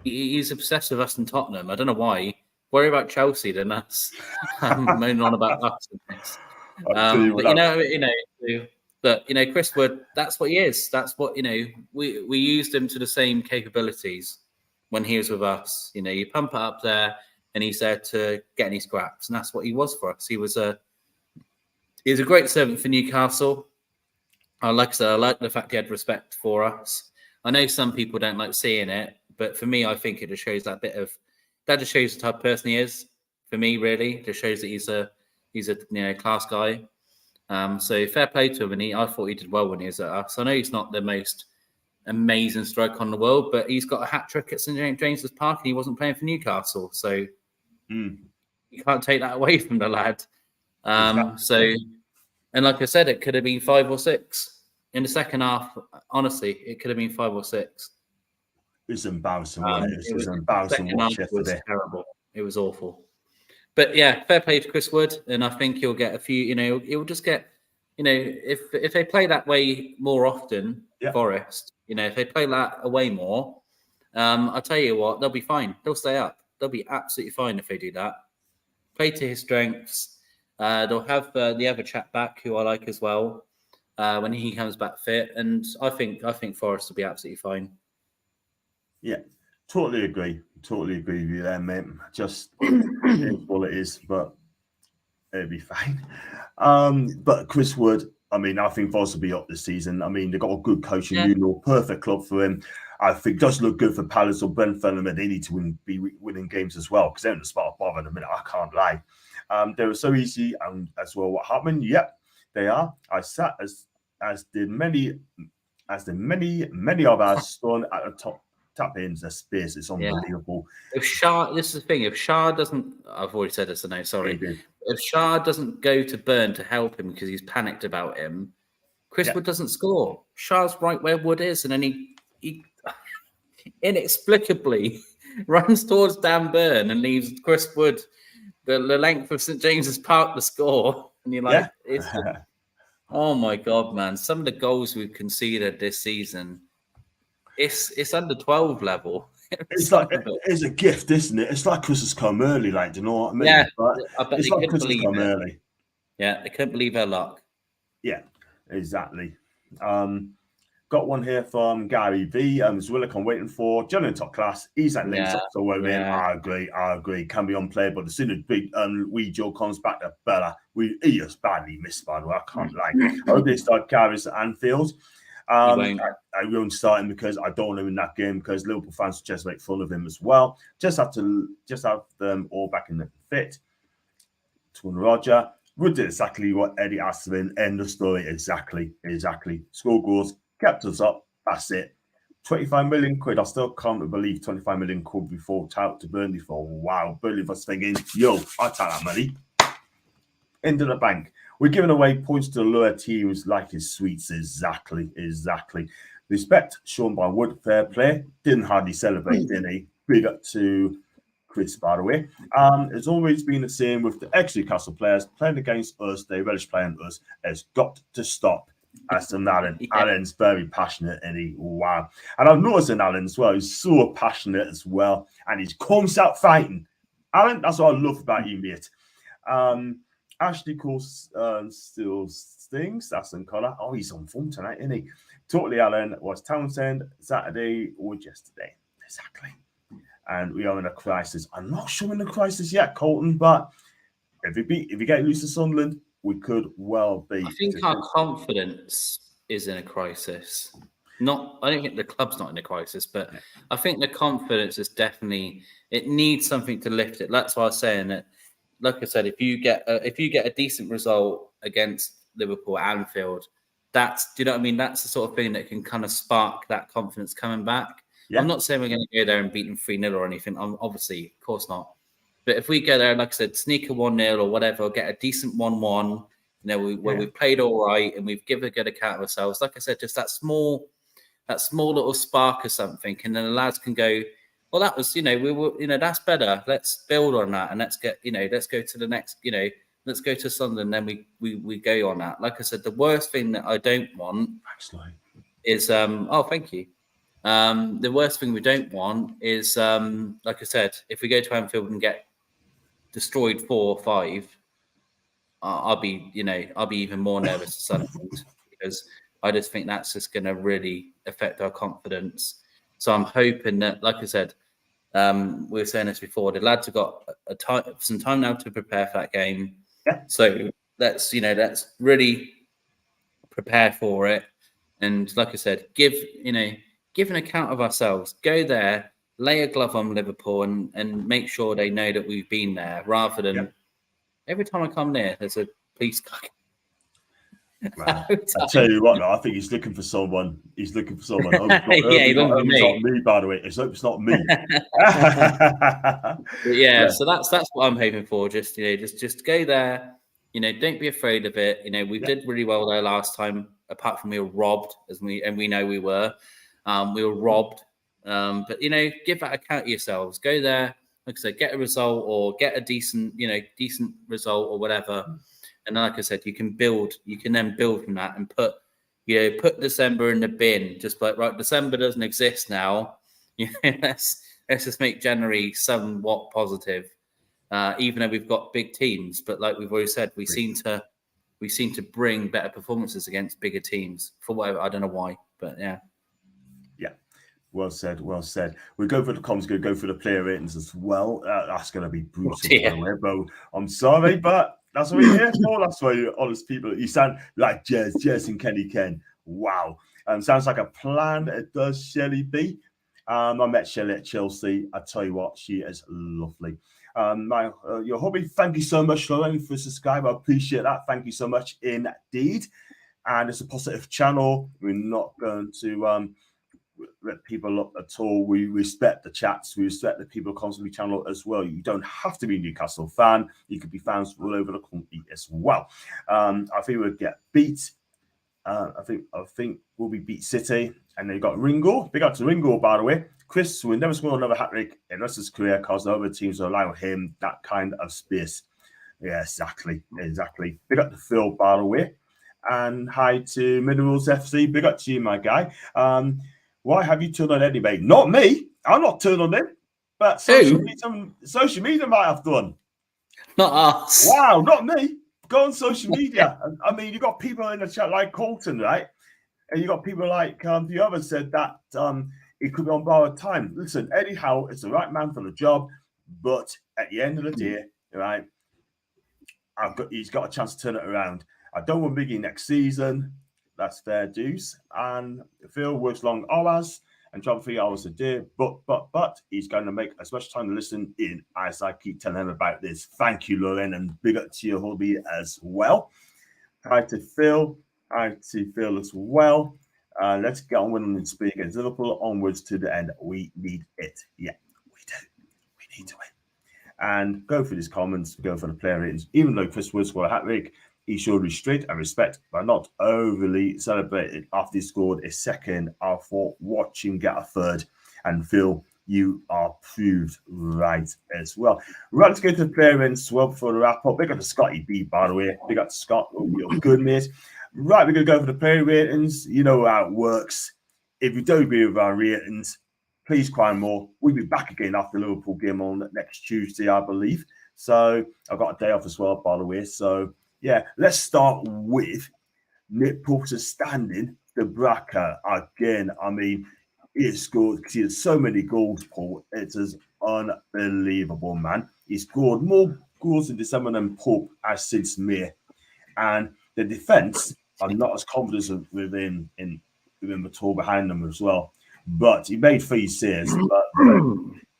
[SPEAKER 2] He's obsessed with us in Tottenham. I don't know why. Worry about Chelsea than us. Moaning on about us. But Chris Wood, that's what he is. That's what we used him to the same capabilities when he was with us. You pump it up there, and he's there to get any scraps, and that's what he was for us. He was a great servant for Newcastle. Like I said, I like the fact he had respect for us. I know some people don't like seeing it, but for me, I think it just shows that just shows the type of person he is. For me, really, it just shows that he's a class guy. So fair play to him, and I thought he did well when he was at us. I know he's not the most amazing striker in the world, but he's got a hat trick at St James's Park, and he wasn't playing for Newcastle. So you can't take that away from the lad.
[SPEAKER 1] Exactly.
[SPEAKER 2] So, and like I said, it could have been 5 or 6 in the second half. Honestly, it could have been 5 or 6.
[SPEAKER 1] It's embarrassing, wasn't it? It was
[SPEAKER 2] The
[SPEAKER 1] embarrassing
[SPEAKER 2] second half
[SPEAKER 1] watch
[SPEAKER 2] was
[SPEAKER 1] yesterday.
[SPEAKER 2] terrible. It was awful. But yeah, fair play to Chris Wood, and I think he'll get a few. He'll just get. If they play that way more often,
[SPEAKER 1] Yeah.
[SPEAKER 2] Forest. If they play that away more, I'll tell you what, they'll be fine. They'll stay up. They'll be absolutely fine if they do that. Play to his strengths. They'll have the other chap back who I like as well when he comes back fit, and I think Forest will be absolutely fine.
[SPEAKER 1] Yeah, totally agree. Totally agree with you there, mate. Just it's all it is, but it'll be fine. But Chris Wood, I mean, I think Forest will be up this season. I mean, they've got a good coach in Nuno, perfect club for him. I think does look good for Palace or Brentford, and they need to be winning games as well because they're in the spot above in a minute. I can't lie. They were so easy, and as well, what happened? Yep, they are. I sat as did many of us stood at the top. Tap ins the space. It's unbelievable.
[SPEAKER 2] If Shah, this is the thing. If Shah doesn't, I've already said this. No, sorry. If Shah doesn't go to Burn to help him because he's panicked about him, Chris Wood doesn't score. Shah's right where Wood is, and then he inexplicably runs towards Dan Burn and leaves Chris Wood the length of St James's Park to score. And you're like, oh my god, man! Some of the goals we've conceded this season. It's under 12 level.
[SPEAKER 1] It's like it's a gift, isn't it? It's like Christmas come early, like, do you know what I mean?
[SPEAKER 2] Yeah,
[SPEAKER 1] but
[SPEAKER 2] I bet
[SPEAKER 1] it's like Christmas come early.
[SPEAKER 2] Yeah, they couldn't believe their luck.
[SPEAKER 1] Yeah, exactly. Got one here from Gary V. Zwillick I'm waiting for. John in top class. He's at links up so well, man. I agree. Can be unplayable. As soon as big Wee Joe comes back, the better. He just badly missed, by the way. I can't lie. I hope they start Carries at Anfield. I won't start him because I don't want him in that game because Liverpool fans just make fun of him as well. Just have them all back in the fit. Toon Roger. Wood did exactly what Eddie asked him. End of story. Exactly. Score goals, kept us up. That's it. 25 million quid. I still can't believe 25 million quid before out to Burnley for. Wow. Burnley was thinking, yo, I'll take that money. Into the bank. We're giving away points to the lower teams like his sweets. Exactly. Respect shown by Wood. Fair play. Didn't hardly celebrate, did he? Big up to Chris, by the way. It's always been the same with the ex-Newcastle players playing against us. They relish playing us. It's got to stop. Aston Allen. Allen's very passionate, and wow. And I've noticed in Allen as well. He's so passionate as well, and he comes out fighting. Allen, that's what I love about you, mate. Ashley calls still stings. That's in colour. Oh, he's on form tonight, isn't he? Totally Allen was Townsend Saturday or yesterday. Exactly. And we are in a crisis. I'm not sure in the crisis yet, Colton, but if you get loose to Sunderland, we could well be.
[SPEAKER 2] I think our confidence is in a crisis. I don't think the club's not in a crisis, but I think the confidence is definitely. It needs something to lift it. That's why I was saying that. Like I said, if you get a decent result against Liverpool at Anfield, do you know what I mean? That's the sort of thing that can kind of spark that confidence coming back. Yeah. I'm not saying we're going to go there and beat them 3-0 or anything. Obviously, of course not. But if we go there, like I said, sneak a 1-0 or whatever, or get a decent 1-1, where we've played all right and we've given a good account of ourselves. Like I said, just that small little spark or something, and then the lads can go, well, that was, we were, that's better. Let's build on that, and let's go to the next, let's go to Sunderland, and then we go on that. Like I said, the worst thing that I don't want is, thank you. The worst thing we don't want is, like I said, if we go to Anfield and get destroyed 4 or 5, I'll be even more nervous to Sunderland because I just think that's just going to really affect our confidence. So I'm hoping that, like I said, we were saying this before, the lads have got some time now to prepare for that game. Yeah. So let's really prepare for it. And like I said, give an account of ourselves. Go there, lay a glove on Liverpool and make sure they know that we've been there rather than every time I come near, there's a police car.
[SPEAKER 1] Man, I tell you what, though, I think he's looking for someone. He's looking for someone. I hope
[SPEAKER 2] He's looking for
[SPEAKER 1] it's
[SPEAKER 2] me.
[SPEAKER 1] not me, by the way. I hope it's not me.
[SPEAKER 2] Yeah, so that's what I'm hoping for. Just just go there. Don't be afraid of it. We did really well there last time. Apart from we were robbed, and we know we were. We were robbed. But give that account to yourselves. Go there, like I said, get a result or get a decent result or whatever. And like I said, you can then build from that and put December in the bin. Just like, right, December doesn't exist now. Let's just make January somewhat positive. Even though we've got big teams, but like we've already said, we seem to bring better performances against bigger teams for whatever. I don't know why, but yeah.
[SPEAKER 1] Yeah. Well said. Well said. We go for the comms. Go for the player ratings as well. That's going to be brutal. By the way, bro. I'm sorry, but that's what we're here for. That's why you're honest people. You sound like Jez and Kenny Ken. Wow. Sounds like a plan. It does, Shelley B. I met Shelley at Chelsea. I tell you what, she is lovely. Your hobby. Thank you so much, Lauren, for subscribing. I appreciate that. Thank you so much indeed. And it's a positive channel. We're not going to let people up at all. We respect the chats. We respect the people constantly channel as well. You don't have to be a Newcastle fan. You could be fans all over the country as well. I think we'll get beat. I think we'll be beat City. And then you got Ringo. Big up to Ringo, by the way. Chris will never score another hat-trick in the rest of his career because the other teams will allow him that kind of space. Yeah, exactly. Big up to Phil, by the way. And hi to Minerals FC. Big up to you, my guy. Why have you turned on Eddie, mate? Not me. I'm not turned on him. But social media might have done.
[SPEAKER 2] Not us.
[SPEAKER 1] Wow, not me. Go on social media. I mean, you got people in the chat like Colton, right? And you got people like the other said that he could be on borrowed time. Listen, Eddie Howe is the right man for the job, but at the end of the day, right, he's got a chance to turn it around. I don't want Biggie next season. That's fair dues. And Phil works long hours and travel 3 hours a day. But he's going to make as much time to listen in as I keep telling him about this. Thank you, Lauren, and big up to your hobby as well. Hi to Phil. Hi to Phil as well. Let's get on winning and speak against Liverpool onwards to the end. We need it. Yeah, we do. We need to win. And go for these comments. Go for the player ratings. Even though Chris Wood scored a hat-trick, he showed restraint and respect, but not overly celebrated after he scored a second. I thought, watch him get a third. And Phil, you are proved right as well. Right, let's go to the player ratings well before the wrap up. Big up to Scotty B, by the way. Big up to Scott. Oh, you're good, mate. Right, we're going to go for the player ratings. You know how it works. If you don't agree with our ratings, please cry more. We'll be back again after the Liverpool game on next Tuesday, I believe. So I've got a day off as well, by the way. So yeah, let's start with Nick Porter standing the Bracker again. I mean, he has scored because he has so many goals, Paul. It is unbelievable, man. He scored more goals in December than Pope has since May. And the defense, I'm not as confident within the tour behind them as well. But he made 3 saves, but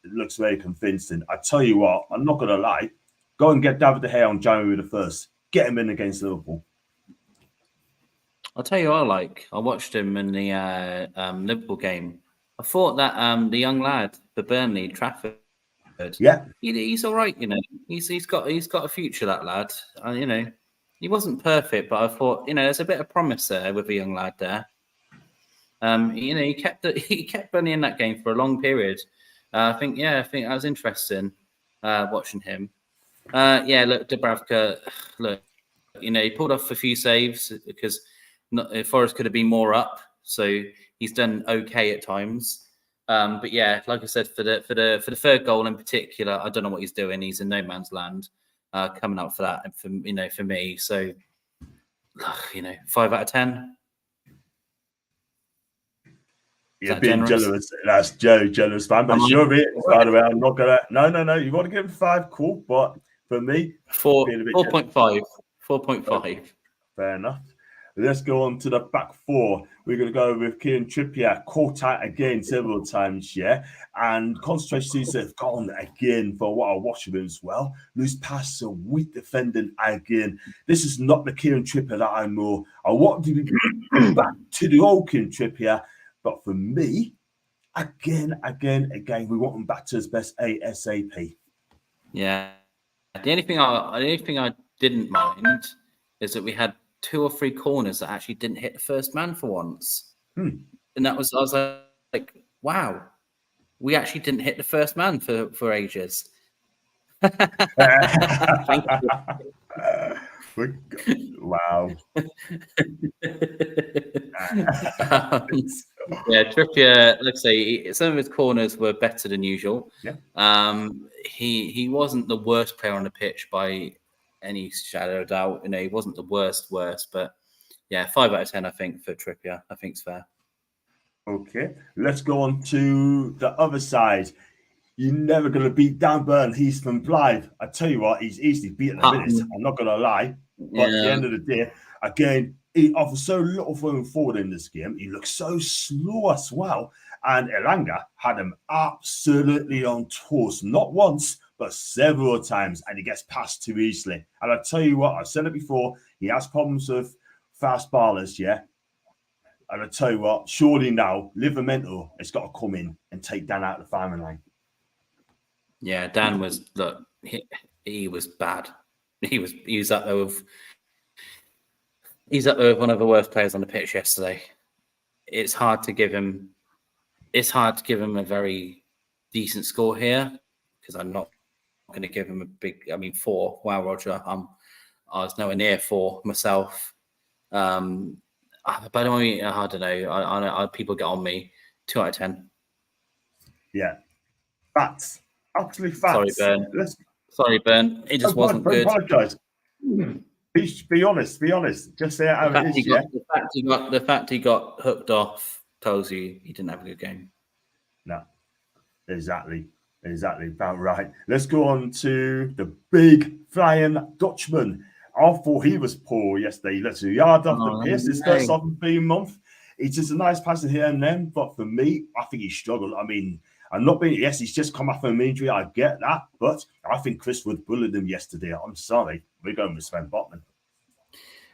[SPEAKER 1] it looks very convincing. I tell you what, I'm not going to lie. Go and get David De Gea on January the 1st. Get him in against Liverpool.
[SPEAKER 2] I'll tell you what I like. I watched him in the Liverpool game. I thought that the young lad for Burnley, Trafford, he's all right. He's got a future. That lad. He wasn't perfect, but I thought there's a bit of promise there with a young lad there. He kept Burnley in that game for a long period. I think that was interesting watching him. Look, Dubravka, he pulled off a few saves because Forest could have been more up, so he's done okay at times. But yeah, like I said, for the third goal in particular, I don't know what he's doing. He's in no man's land coming up for that. For me, so 5 out of 10.
[SPEAKER 1] You're being generous. That's Joe, generous fan. But sure, by the way, I'm not gonna. No. You want to give him 5, cool. But for me,
[SPEAKER 2] 4.5. 4.5.
[SPEAKER 1] Fair enough. Let's go on to the back four. We're going to go with Kieran Trippier, caught out again several times, yeah. And concentration seems to have gone again for what I watched of him as well. Loose pass, a weak defending again. This is not the Kieran Trippier that I know. I want to be back to the old Kieran Trippier, but for me, again, we want him back to his best ASAP.
[SPEAKER 2] Yeah. The only thing I didn't mind is that we had 2 or 3 corners that actually didn't hit the first man for once. And I was like, wow, we actually didn't hit the first man for ages. Thank you.
[SPEAKER 1] Wow.
[SPEAKER 2] Yeah, Trippier, let's say some of his corners were better than usual.
[SPEAKER 1] Yeah.
[SPEAKER 2] He wasn't the worst player on the pitch by any shadow of doubt. You know, he wasn't the worst, but yeah, 5 out of 10, I think, for Trippier. I think it's fair.
[SPEAKER 1] Okay, let's go on to the other side. You're never going to beat Dan Burn. He's from Blythe. I tell you what, he's easily beaten a minute. I'm not going to lie. But at the end of the day, again, he offers so little going forward in this game. He looks so slow as well. And Elanga had him absolutely on toast. Not once, but several times. And he gets past too easily. And I tell you what, I've said it before. He has problems with fast ballers, yeah. And I tell you what, surely now, Livramento has got to come in and take Dan out of the firing line.
[SPEAKER 2] Yeah, Dan was he was bad. He was up there with one of the worst players on the pitch yesterday. It's hard to give him a very decent score here because I'm not going to give him a big. I mean, 4. Wow, Roger. I was nowhere near 4 myself. But I don't know. I people get on me. 2 out of 10.
[SPEAKER 1] Yeah, facts. Absolutely facts.
[SPEAKER 2] Sorry, Bern. It just wasn't good.
[SPEAKER 1] Apologise. Be honest. Just say it how it is.
[SPEAKER 2] The fact he got hooked off tells you he didn't have a good game.
[SPEAKER 1] No, exactly. About right. Let's go on to the big flying Dutchman. I thought he was poor yesterday. Let's do yard off the pace. His first off in 3 months. It's just a nice passing here and then. But for me, I think he struggled. I mean, I'm not being, yes, he's just come off an injury. I get that. But I think Chris Wood bullied him yesterday. I'm sorry. We're going with Sven Botman.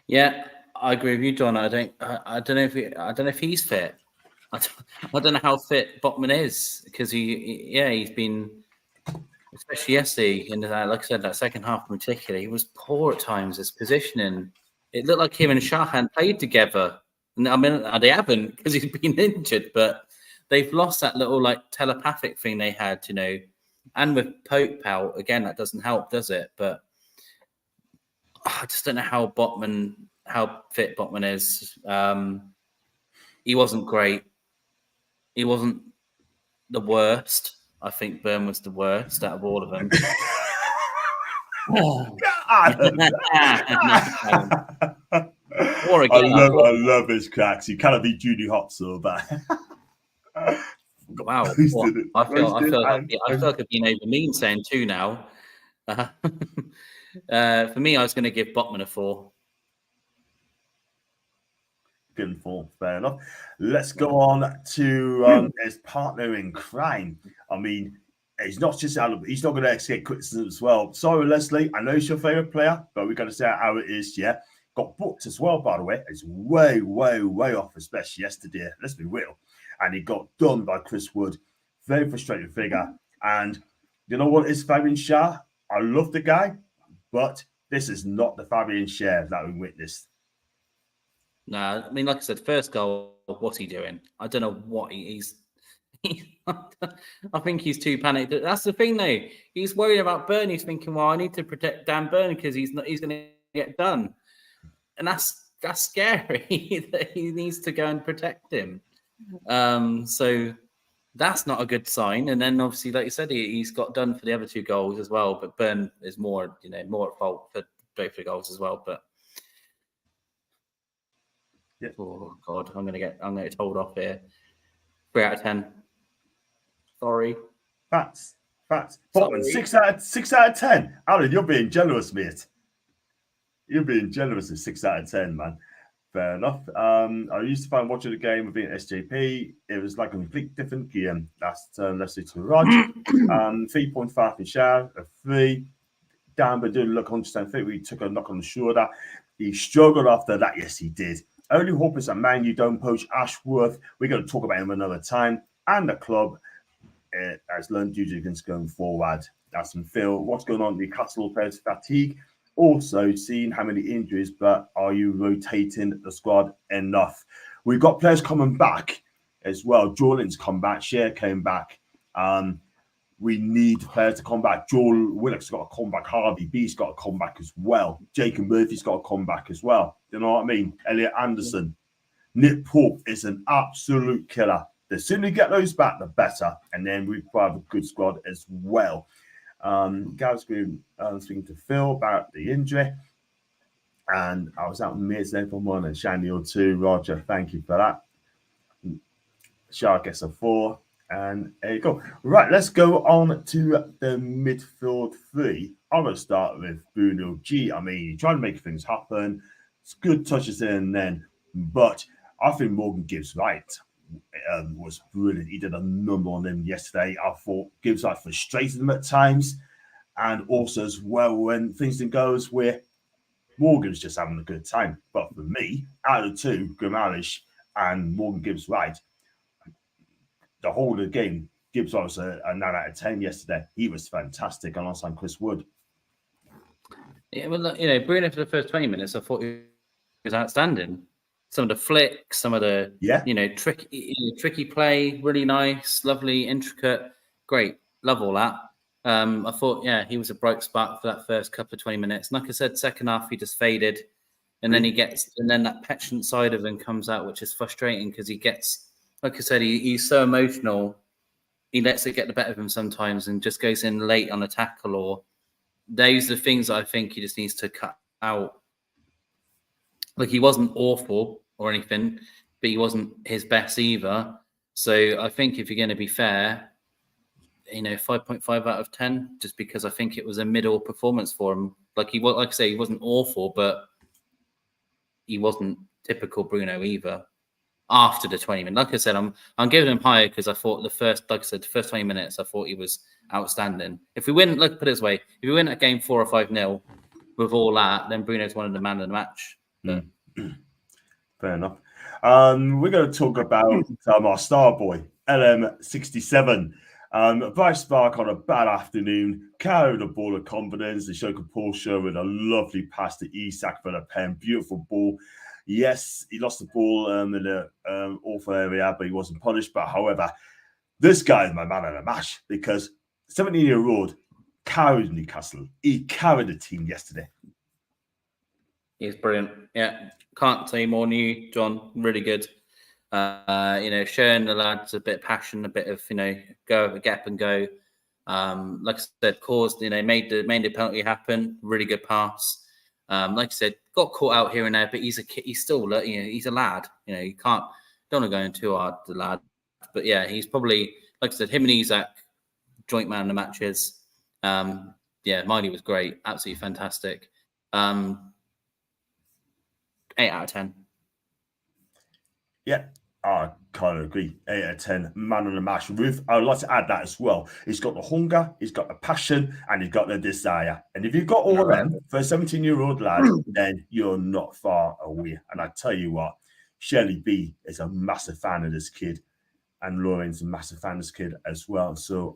[SPEAKER 2] Yeah, I agree with you, John. I don't know if he's fit. I don't know how fit Botman is because he's been, especially yesterday, and like I said, that second half in particular, he was poor at times. His positioning, it looked like him and Shahan played together. And I mean, they haven't because he's been injured, but they've lost that little like telepathic thing they had, you know. And with Pope out again, that doesn't help, does it? But I just don't know how fit Botman is. He wasn't great. He wasn't the worst. I think Burn was the worst out of all of them.
[SPEAKER 1] I love his cracks. He cannot be Judy Hop so bad.
[SPEAKER 2] Wow. I feel like I've been over mean saying 2 now. For me, I was going to give Botman a 4.
[SPEAKER 1] Good 4, fair enough. Let's go on to his partner in crime. I mean, he's not going to escape criticism as well. Sorry, Leslie, I know he's your favourite player, but we've got to say how it is, yeah. Got booked as well, by the way. It's way off, especially yesterday. Let's be real. And he got done by Chris Wood. Very frustrating figure. And you know what is Fabian Schär? I love the guy, but this is not the Fabian Schär that we witnessed.
[SPEAKER 2] No, I mean, like I said, first goal, what's he doing? I don't know what he's I think he's too panicked. That's the thing, though. He's worried about Burn. He's thinking, well, I need to protect Dan Burn because he's going to get done. And that's scary that he needs to go and protect him. So that's not a good sign. And then obviously, like you said, he's got done for the other 2 goals as well. But Burn is more at fault for both the goals as well. But yeah. Oh God, I'm gonna get told off here. 3 out of 10. Sorry.
[SPEAKER 1] Facts. Botman, 6 out of 10. Alan, you're being generous, mate. You're being generous at 6 out of 10, man. Fair enough. I used to find watching the game with being SJP, it was like a complete different game. That's let's see to Raj. 3.5 in share, a 3. Dan, but didn't look 100% fit. We took a knock on the shoulder. He struggled after that. Yes, he did. Only hope is that Man U don't poach Ashworth. We're going to talk about him another time. And the club has learned due diligence going forward. That's from Phil. What's going on? Newcastle players fatigue. Also, seeing how many injuries, but are you rotating the squad enough? We've got players coming back as well. Jordan's come back. Cher came back. We need players to come back. Joel Willock's got to come back. Harvey B's got to come back as well. Jacob Murphy's got to come back as well. You know what I mean? Elliot Anderson. Nick Pope is an absolute killer. The sooner you get those back, the better. And then we've got a good squad as well. Gareth's been speaking to Phil about the injury. And I was out in Midday for one and Shandy or two. Roger, thank you for that. Shark gets a 4. And there you go. Right, let's go on to the midfield 3. I'm going to start with Bruno G. I mean, he's trying to make things happen. It's good touches in and then. But I think Morgan Gibbs White was brilliant. He did a number on him yesterday. I thought Gibbs White frustrated him at times. And also as well when things didn't go as where Morgan's just having a good time. But for me, out of the two, Grimalish and Morgan Gibbs White, the whole of the game, Gibbs was a 9 out of 10 yesterday. He was fantastic alongside Chris Wood.
[SPEAKER 2] Yeah, well, Bruno for the first 20 minutes, I thought he was outstanding. Some of the flicks, some of the tricky play, really nice, lovely, intricate, great. Love all that. I thought, he was a bright spot for that first couple of 20 minutes. And like I said, second half he just faded, and then then that petulant side of him comes out, which is frustrating because he gets. Like I said, he's so emotional. He lets it get the better of him sometimes and just goes in late on a tackle. Or those are the things that I think he just needs to cut out. Like, he wasn't awful or anything, but he wasn't his best either. So I think if you're going to be fair, 5.5 out of 10, just because I think it was a middle performance for him. Like I say, he wasn't awful, but he wasn't typical Bruno either. After the 20 minutes, like I said, I'm giving him higher because I thought the first 20 minutes, I thought he was outstanding. If we win, put it this way, if we win a game 4 or 5-0 with all that, then Bruno's one of the man of the match.
[SPEAKER 1] Fair enough. We're going to talk about our star boy, LM67. Bright spark on a bad afternoon, carried a ball of confidence. They showed Porsche with a lovely pass to Isak for the pen. Beautiful ball. Yes, he lost the ball in the awful area, but he wasn't punished. But however, this guy is my man of the match because 17-year-old carried Newcastle. He carried the team yesterday.
[SPEAKER 2] He's brilliant. Yeah, can't say more than you, John. Really good. Showing the lads a bit of passion, a bit of go get up and go. Like I said, caused made the penalty happen. Really good pass. Like I said, got caught out here and there, but he's a kid. He's still, he's a lad. You don't want to go in too hard, the lad. But yeah, he's probably, like I said, him and Isak, joint man of the matches. Miley was great, absolutely fantastic. 8 out of 10.
[SPEAKER 1] Yeah, I kind of agree. 8 out of 10, man on the match. Ruth, I would like to add that as well. He's got the hunger, he's got the passion, and he's got the desire. And if you've got all of them for a 17-year-old lad, then you're not far away. And I tell you what, Shirley B is a massive fan of this kid, and Lauren's a massive fan of this kid as well. So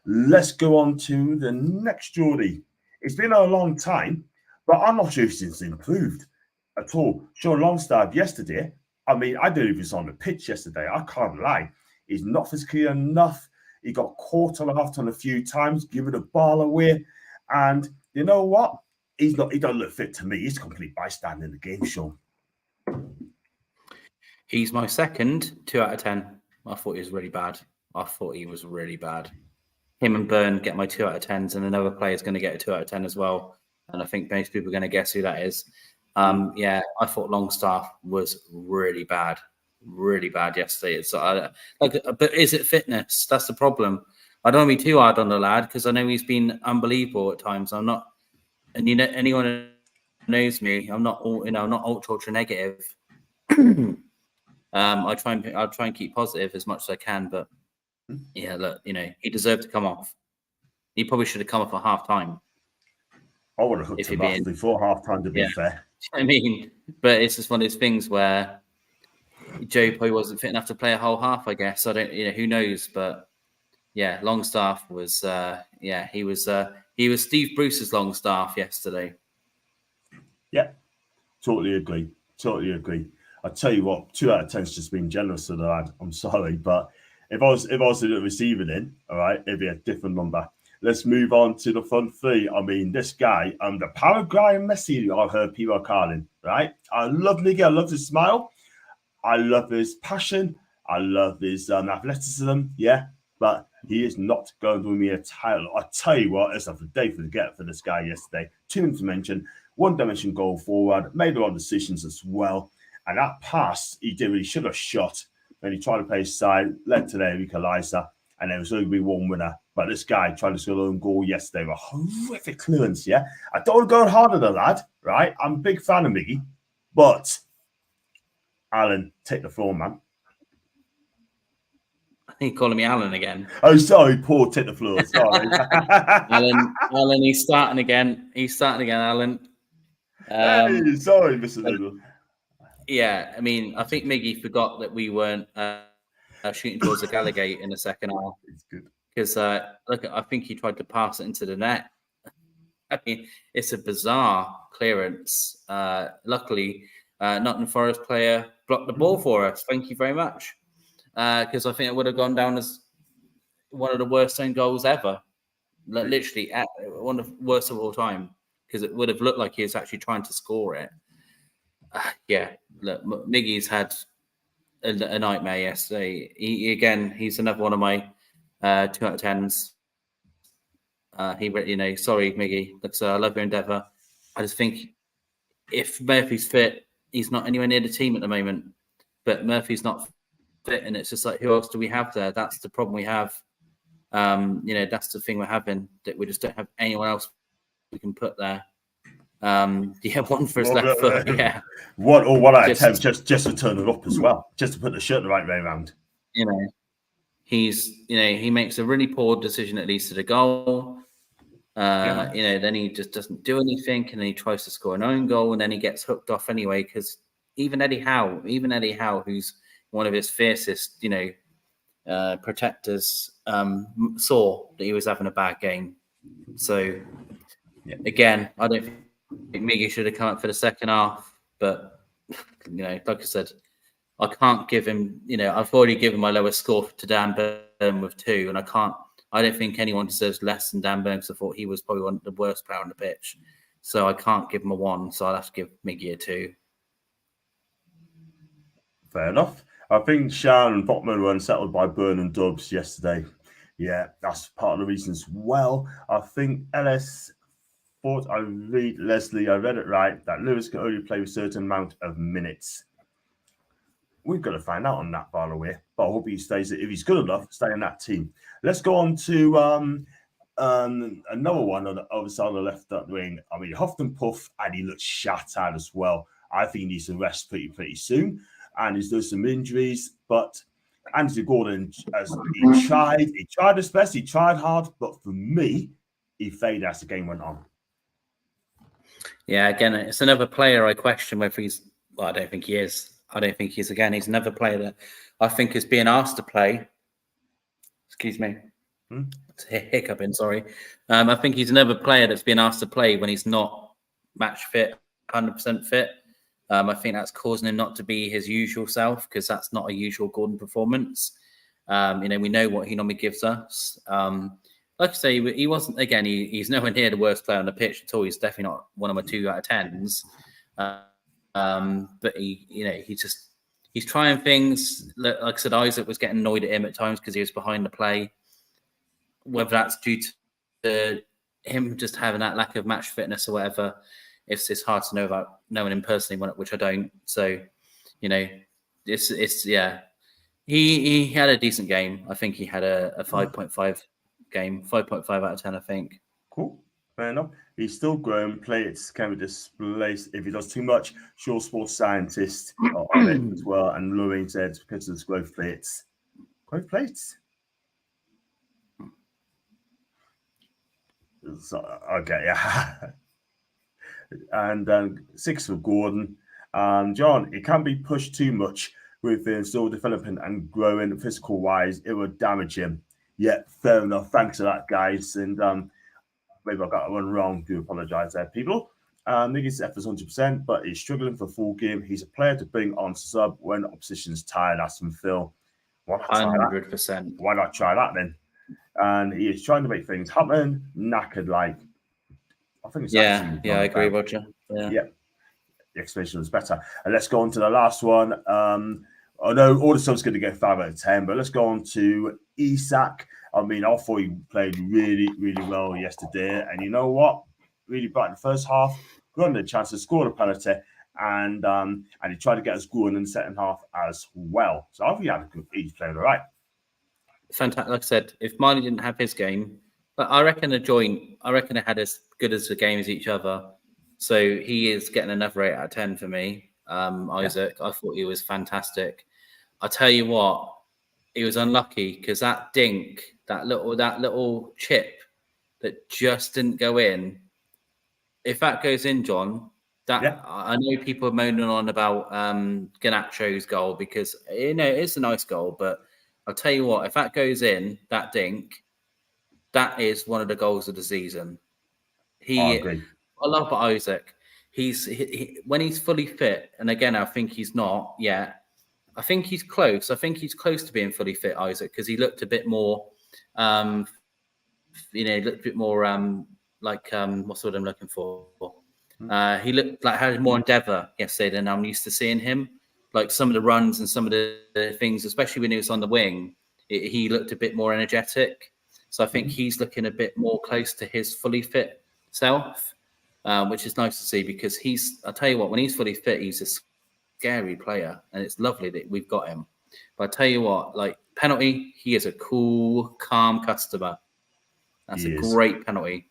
[SPEAKER 1] let's go on to the next Geordie. It's been a long time, but I'm not sure if he's improved at all. Sean Longstaff yesterday, I mean, I don't know if he was on the pitch yesterday. I can't lie. He's not physically enough. He got caught on the half turn a few times, giving the ball away. And you know what? He doesn't look fit to me. He's a complete bystander in the game, Sean.
[SPEAKER 2] He's my second 2 out of 10. I thought he was really bad. Him and Byrne get my 2 out of 10s, and another player is going to get a 2 out of 10 as well. And I think most people are going to guess who that is. I thought Longstaff was really bad yesterday. But is it fitness? That's the problem. I don't want to be too hard on the lad because I know he's been unbelievable at times. I'm not, and anyone knows me, I'm not I'm not ultra negative. I'll try and keep positive as much as I can, but yeah, look, he deserved to come off. He probably should have come off at half time.
[SPEAKER 1] I would have hooked him off before half time, to be fair.
[SPEAKER 2] I mean, but it's just one of those things where Joe probably wasn't fit enough to play a whole half, I guess. I don't, who knows? But yeah, Longstaff was, he was Steve Bruce's Longstaff yesterday.
[SPEAKER 1] Yeah, totally agree. I tell you what, 2 out of 10's just been generous to the lad. I'm sorry, but if I was at the receiving end, all right, it'd be a different number. Let's move on to the front three. I mean, this guy, the Paraguayan Messi, I've heard people are calling, right? I love Miguel. I love his smile. I love his passion. I love his athleticism. Yeah, but he is not going to win me a title. I tell you what, it's a day for the get for this guy yesterday. Toon to mention, one-dimension goal forward, made the wrong decisions as well. And that pass he did, he should have shot. Then he tried to play his side, led to the equaliser, and there was only be one winner. But this guy tried to score a own goal yesterday with a horrific clearance, yeah? I don't want to go harder than that, lad, right? I'm a big fan of Miggy, but Alan, take the floor, man.
[SPEAKER 2] I think calling me Alan again.
[SPEAKER 1] Oh, sorry, Paul, take the floor. Sorry.
[SPEAKER 2] Alan, he's starting again. Alan.
[SPEAKER 1] Hey, sorry, Mr. Little.
[SPEAKER 2] Yeah, I mean, I think Miggy forgot that we weren't shooting towards the Gallagate in the second half.
[SPEAKER 1] It's good.
[SPEAKER 2] Because, look, I think he tried to pass it into the net. I mean, it's a bizarre clearance. Luckily, Nottingham Forest player blocked the ball for us. Thank you very much. Because I think it would have gone down as one of the worst own goals ever. Literally, one of the worst of all time. Because it would have looked like he was actually trying to score it. Yeah, look, Miggy's had a nightmare yesterday. He's another one of my 2 out of 10s. Sorry, Miggy. Look, I love your endeavour. I just think if Murphy's fit, he's not anywhere near the team at the moment. But Murphy's not fit, and it's just like, who else do we have there? That's the problem we have. That's the thing we're having, that we just don't have anyone else we can put there. One for his left foot. Yeah,
[SPEAKER 1] one attempt just to turn it up as well, just to put the shirt the right way around.
[SPEAKER 2] He makes a really poor decision that leads to the goal. Then he just doesn't do anything, and then he tries to score an own goal, and then he gets hooked off anyway. Because even Eddie Howe, who's one of his fiercest, protectors, saw that he was having a bad game. So again, I don't think Miggy should have come up for the second half, but like I said, I can't give him. I've already given my lowest score to Dan Burn with 2, and I don't think anyone deserves less than Dan Burn, because I thought he was probably one of the worst player on the pitch. So I can't give him a 1, so I'll have to give Miggy a 2.
[SPEAKER 1] Fair enough. I think Shan and Botman were unsettled by Burn and Dubs yesterday. Yeah, that's part of the reason as well. I think Ellis thought I read it right, that Lewis can only play a certain amount of minutes. We've got to find out on that, by the way. But I hope he stays. If he's good enough, stay in that team. Let's go on to another one on the other side of the left wing. I mean, huffed and puff, and he looks shattered as well. I think he needs to rest pretty soon. And he's done some injuries, but Anthony Gordon, he tried his best, he tried hard, but for me, he faded as the game went on.
[SPEAKER 2] Yeah, again, it's another player I question whether he's. Well, I don't think he is. He's another player that I think is being asked to play. Excuse me. It's a hiccuping, sorry. I think he's another player that's being asked to play when he's not match fit, 100% fit. I think that's causing him not to be his usual self, because that's not a usual Gordon performance. We know what he normally gives us. Like I say, he wasn't, again, he's nowhere near the worst player on the pitch at all. He's definitely not one of my 2 out of 10s. But he's trying things. Like I said, Isaac was getting annoyed at him at times because he was behind the play. Whether that's due to him just having that lack of match fitness or whatever, it's hard to know about knowing him personally, which I don't. So, it's He had a decent game. I think he had a 5.5 game, 5.5 out of 10, I think.
[SPEAKER 1] Cool. Fair enough. He's still growing. Plates can be displaced if he does too much. Sure, sports scientists are on it as well. And Lorraine said because of growth plates. Growth plates? So, okay, yeah. And 6 for Gordon. John, it can be pushed too much with him still developing and growing physical wise. It would damage him. Yeah, fair enough. Thanks for that, guys. And maybe I got one wrong. Do apologise there, people. Niggy's efforts 100%, but he's struggling for full game. He's a player to bring on sub when opposition's tired. That's from Phil. Why not try that?
[SPEAKER 2] 100%.
[SPEAKER 1] Why not try that then? And he is trying to make things happen. Knackered, like I think it's
[SPEAKER 2] Yeah, I agree, Roger.
[SPEAKER 1] Yeah, the explanation was better. And let's go on to the last one. I know all the sub's going to get 5 out of 10, but let's go on to Isak. I mean, I thought he played really, really well yesterday. And you know what? Really bright in the first half, got a chance to score the penalty, and he tried to get us going in the second half as well. So I think he's played all right.
[SPEAKER 2] Fantastic. Like I said, if Miley didn't have his game, but I reckon they had as good as the game as each other. So he is getting another 8 out of 10 for me. Isaac, I thought he was fantastic. I tell you what, he was unlucky because that dink, that little chip that just didn't go in. If that goes in, John, I know people are moaning on about Garnacho's goal because it's a nice goal, but I'll tell you what, if that goes in, that dink, that is one of the goals of the season.
[SPEAKER 1] I agree.
[SPEAKER 2] I love Isaac. When he's fully fit, and again, I think he's not yet. I think he's close. I think he's close to being fully fit, Isaac, because he looked a bit more, like what's the word I'm looking for? He looked like had more endeavour yesterday than I'm used to seeing him. Like some of the runs and some of the things, especially when he was on the wing, he looked a bit more energetic. So I think he's looking a bit more close to his fully fit self, which is nice to see because I'll tell you what, when he's fully fit, he's a scary player and it's lovely that we've got him. But I tell you what, like penalty, he is a cool, calm customer. That's a great penalty.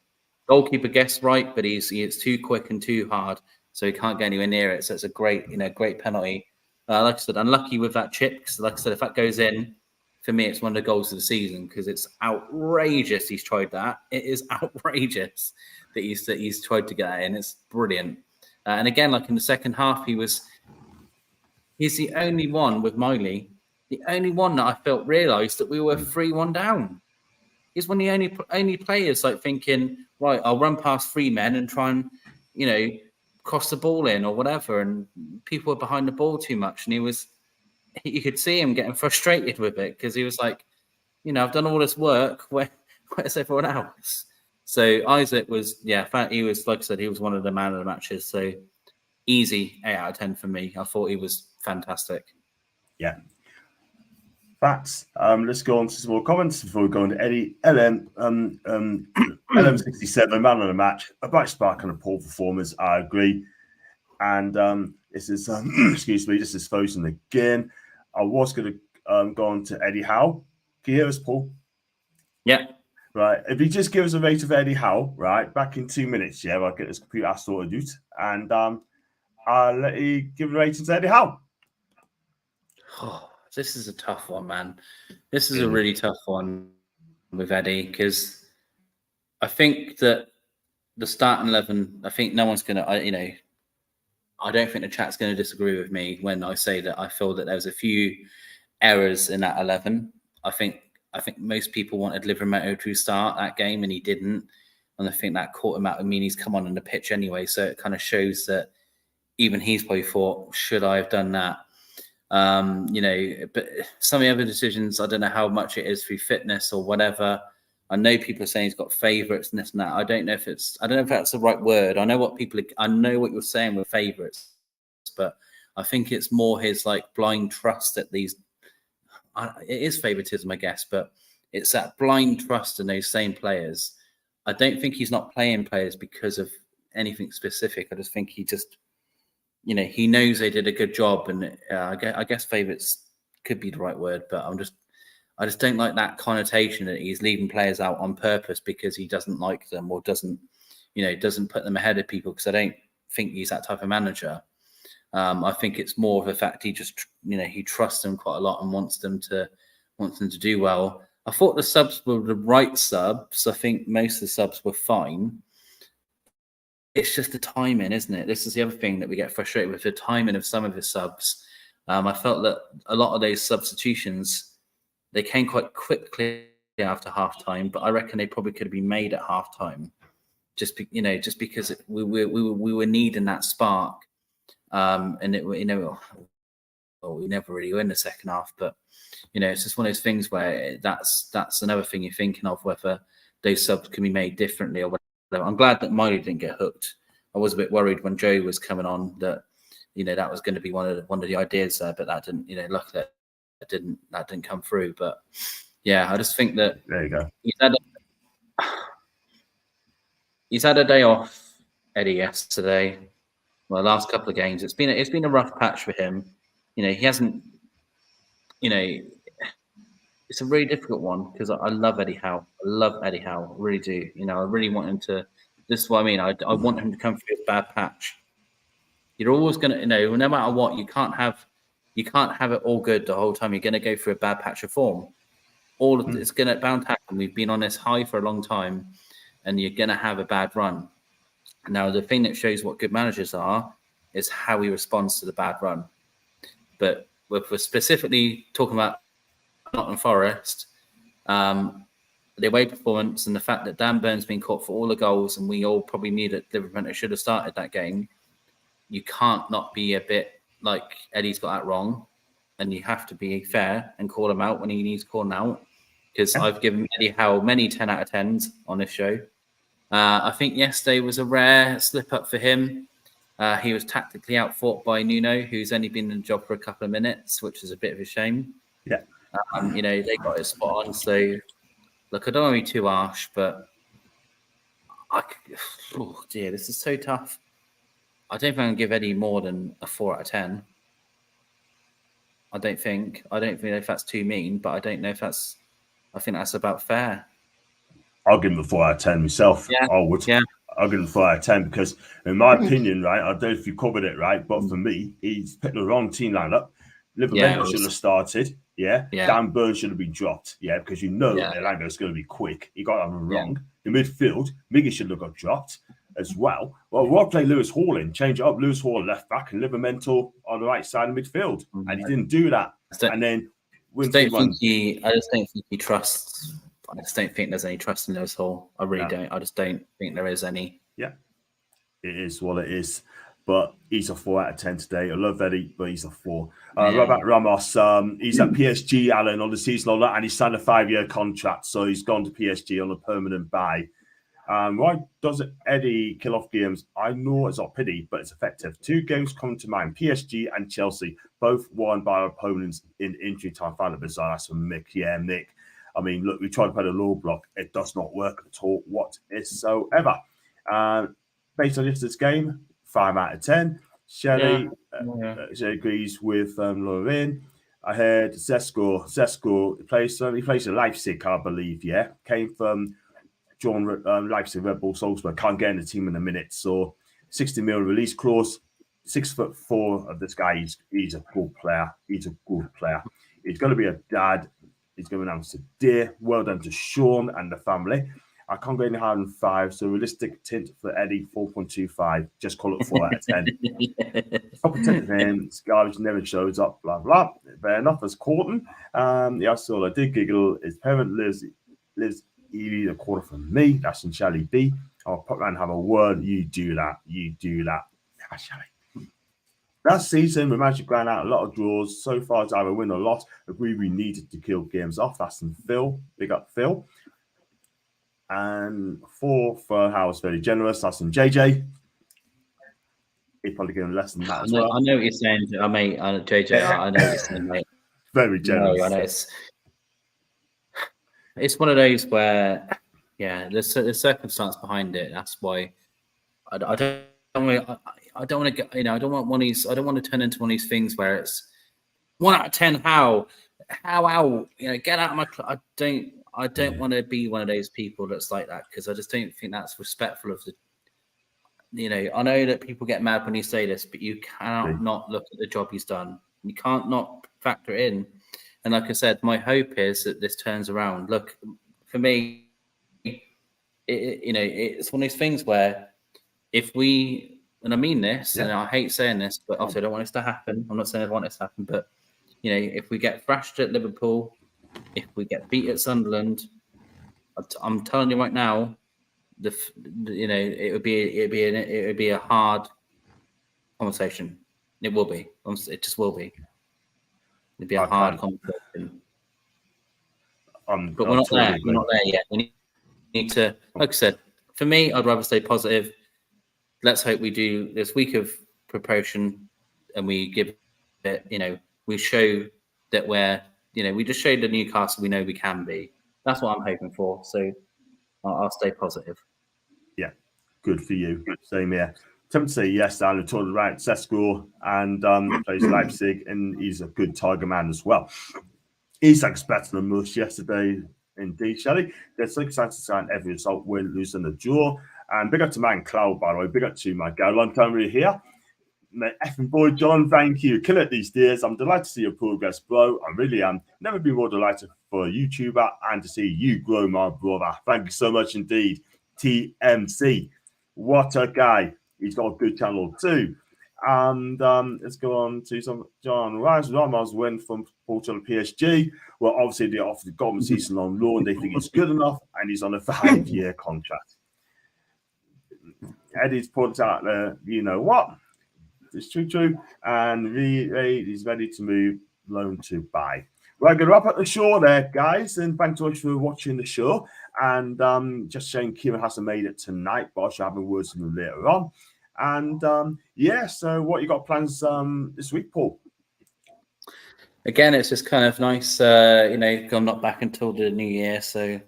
[SPEAKER 2] Goalkeeper guessed right, but he's too quick and too hard, so he can't get anywhere near it. So it's a great penalty. Like I said, unlucky with that chip. Because like I said, if that goes in, for me, it's one of the goals of the season because it's outrageous. He's tried that. It is outrageous that he's tried to get that in. It's brilliant. And again, like in the second half, he's the only one with Miley, the only one that I felt realised that we were 3-1 down. He's one of the only players like thinking, right, I'll run past 3 men and try and, cross the ball in or whatever. And people were behind the ball too much. And you could see him getting frustrated with it because he was like, I've done all this work. Where's everyone else? So Isaac was, he was, like I said, he was one of the man of the matches. So easy 8 out of 10 for me. I thought he was fantastic.
[SPEAKER 1] Yeah. Facts. Let's go on to some more comments before we go on to Eddie. LM67, man of the match. A bright spark and a poor performance. I agree. And this is, excuse me, this is frozen again. I was going to go on to Eddie Howe. Can you hear us, Paul?
[SPEAKER 2] Yeah.
[SPEAKER 1] Right. If you just give us a rate of Eddie Howe, right, back in 2 minutes, I'll get this computer sorted out. And I'll let you give a rating to Eddie Howe.
[SPEAKER 2] Oh, this is a tough one, man. This is a really tough one with Eddie because I think that the starting 11, I think no one's going to, I don't think the chat's going to disagree with me when I say that I feel that there was a few errors in that 11. I think most people wanted Livramento to start that game and he didn't. And I think that caught him out. I mean, he's come on the pitch anyway. So it kind of shows that even he's probably thought, should I have done that? But some of the other decisions, I don't know how much it is through fitness or whatever. I know people are saying he's got favourites and this and that. I don't know if that's the right word. I know what you're saying with favourites, but I think it's more his like blind trust at these. It is favouritism, I guess, but it's that blind trust in those same players. I don't think he's not playing players because of anything specific. I just think he just, he knows they did a good job, and I guess favourites could be the right word, but I just don't like that connotation that he's leaving players out on purpose because he doesn't like them or doesn't, doesn't put them ahead of people, because I don't think he's that type of manager. I think it's more of a fact he just, he trusts them quite a lot and wants them to do well. I thought the subs were the right subs. I think most of the subs were fine. It's just the timing, isn't it? This is the other thing that we get frustrated with, the timing of some of the subs. I felt that a lot of those substitutions, they came quite quickly after halftime, but I reckon they probably could have been made at halftime, just because we were needing that spark, and it, we never really win the second half. But it's just one of those things where that's another thing you're thinking of, whether those subs can be made differently or whatever. I'm glad that Miley didn't get hooked. I was a bit worried when Joe was coming on that that was going to be one of the ideas there, but that didn't. Luckily that didn't come through. But yeah, I just think that
[SPEAKER 1] there you go.
[SPEAKER 2] He's had a day off, Eddie, yesterday. Well, the last couple of games, it's been a rough patch for him. He hasn't. It's a really difficult one, because I love Eddie Howe. I love Eddie Howe. I really do. I really want him to. This is what I mean. I want him to come through a bad patch. You're always going to, no matter what, you can't have it all good the whole time. You're going to go through a bad patch of form. It's going to bound to happen. We've been on this high for a long time, and you're going to have a bad run. Now, the thing that shows what good managers are is how he responds to the bad run. But if we're specifically talking about Nottingham Forest, the away performance and the fact that Dan Burn's been caught for all the goals, and we all probably knew that Liverpool should have started that game, you can't not be a bit like Eddie's got that wrong, and you have to be fair and call him out when he needs calling out, because I've given Eddie Howe many 10 out of 10s on this show. I think yesterday was a rare slip-up for him. He was tactically outfought by Nuno, who's only been in the job for a couple of minutes, which is a bit of a shame.
[SPEAKER 1] Yeah.
[SPEAKER 2] They got his spot on. So, look, I don't want to be too harsh, but oh dear, this is so tough. I don't think I can give Eddie more than a 4 out of 10. I don't think if that's too mean, but I don't know if that's. I think that's about fair.
[SPEAKER 1] I'll give him a 4 out of 10 myself.
[SPEAKER 2] Yeah.
[SPEAKER 1] I would.
[SPEAKER 2] Yeah.
[SPEAKER 1] I'll give him 4 out of 10 because, in my opinion, right, I don't know if you covered it, right, but for me, he's picked the wrong team lineup. Liverpool should have started. Yeah. Dan Burn should have been dropped. Yeah, because Elanga is going to be quick. He got that wrong. The midfield, Miggy should have got dropped as well. Well, we'll play Lewis Hall in, change it up. Lewis Hall left back and Livermental on the right side of midfield, and he didn't do that. And then
[SPEAKER 2] I just don't think he trusts. I just don't think there's any trust in Lewis Hall. I really don't. I just don't think there is any.
[SPEAKER 1] Yeah, it is what it is. But he's a 4 out of 10 today. I love Eddie, but he's a 4. Robert Ramos, he's at PSG, Alan, on the season and he signed a 5-year contract, so he's gone to PSG on a permanent buy. Why does Eddie kill off games? I know it's not pity, but it's effective. 2 games come to mind: PSG and Chelsea, both won by opponents in injury time. Found it bizarre. That's from Mick. Yeah, Mick. I mean, look, we tried to play the low block. It does not work at all whatsoever. Based on yesterday's game, 5 out of 10. Shelley agrees with Lorraine. I heard Zesko plays in Leipzig, I believe. Yeah, came from Leipzig, Red Bull Salzburg. Can't get in the team in a minute. So 60 million release clause. 6'4" of this guy. He's a good player. He's going to be a dad. He's going to announce today. Well done to Sean and the family. I can't go any higher than 5. So realistic tint for Eddie, 4.25. Just call it 4 out of 10. Top of 10 for him. Garbage never shows up. Blah blah. Fair enough. As Corton. That's all I did. Giggle. His parent lives Evie a quarter from me. That's in Charlie B. I'll pop around and have a word. You do that. Yeah, Charlie. Last season, we managed to grind out a lot of draws. So far, it's either win or loss. Agree we needed to kill games off. That's in Phil. Big up, Phil. And 4 for Howard's very generous. That's in JJ. He's probably getting less than that as well.
[SPEAKER 2] I know what you're saying, mate. JJ, I know what you're saying, mate.
[SPEAKER 1] Very generous.
[SPEAKER 2] No, I know it's one of those where, there's circumstance behind it. That's why I don't want to get. I don't want to turn into one of these things where it's 1 out of 10. How get out of my club. I don't want to be one of those people that's like that, because I just don't think that's respectful of you know, I know that people get mad when you say this, but you cannot not look at the job he's done. You can't not factor it in. And like I said, my hope is that this turns around. Look, for me, you know, it's one of those things where if we, and I mean this, and I hate saying this, but obviously I don't want this to happen. I'm not saying I want this to happen, but you know, if we get thrashed at Liverpool, if we get beat at Sunderland, I'm telling you right now, you know, it would be a hard conversation. It will be. It just will be. It'd be a hard conversation. But we're not there. We're not there yet. We need to, like I said, for me, I'd rather stay positive. Let's hope we do this week of preparation and we give it, you know, we show that we're, you know, we just showed the Newcastle we know we can be. That's what I'm hoping for. So I'll stay positive.
[SPEAKER 1] Yeah, good for you. Same here. Tempted to say yes, down the total right, Sesko, and plays Leipzig, and he's a good Tiger man as well. He's better than most yesterday, indeed, Shelley. There's so excited to sign every result, win, lose, and the draw. And big up to man Cloud, by the way. Big up to my guy. Long time we're here. My effing boy, John, thank you. Kill it these days. I'm delighted to see your progress, bro. I really am. Never been more delighted for a YouTuber and to see you grow, my brother. Thank you so much indeed. TMC. What a guy. He's got a good channel too. And let's go on to some John Rice. Ramos win from Portugal PSG. Well, obviously they offered the golden season on loan. They think it's good enough, and he's on a 5-year contract. Eddie's put out there, you know what? It's true. And he's ready to move loan to buy. We're going to wrap up the show there, guys. And thanks so much for watching the show. And just saying Kieran hasn't made it tonight, but I shall have a word with him later on. And yeah, so what you got plans this week, Paul?
[SPEAKER 2] Again, it's just kind of nice, you know, I'm not back until the new year. So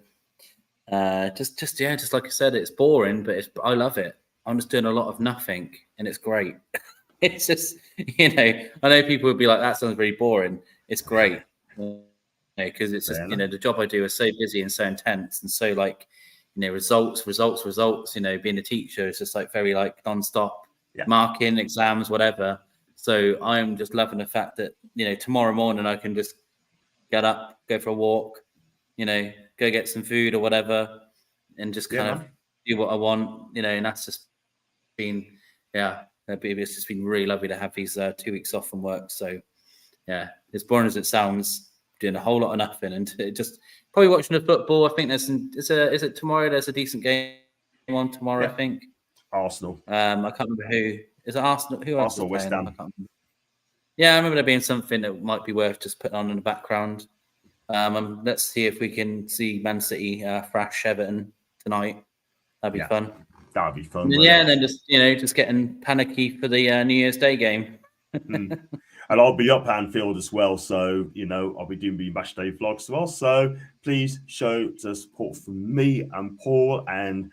[SPEAKER 2] just like I said, it's boring, but I love it. I'm just doing a lot of nothing and it's great. It's just, you know, I know people would be like, that sounds very boring. It's great. Because it's just, you know, the job I do is so busy and so intense and so like, you know, results, you know, being a teacher is just like very like nonstop marking, exams, whatever. So I'm just loving the fact that, you know, tomorrow morning I can just get up, go for a walk, you know, go get some food or whatever and just kind of do what I want, you know, and that's just been, it's just been really lovely to have these 2 weeks off from work. So yeah, as boring as it sounds, doing a whole lot of nothing and just probably watching the football. I think is it tomorrow? There's a decent game on tomorrow. I think
[SPEAKER 1] Arsenal.
[SPEAKER 2] I can't remember who is it. Arsenal. Who else?
[SPEAKER 1] Arsenal, West Ham.
[SPEAKER 2] Yeah, I remember there being something that might be worth just putting on in the background. Let's see if we can see Man City thrash Everton tonight. That'd be fun.
[SPEAKER 1] That'd be fun.
[SPEAKER 2] And then just, you know, just getting panicky for the New Year's Day game.
[SPEAKER 1] And I'll be up Anfield as well. So, you know, I'll be doing the match day vlogs as well. So please show the support from me and Paul and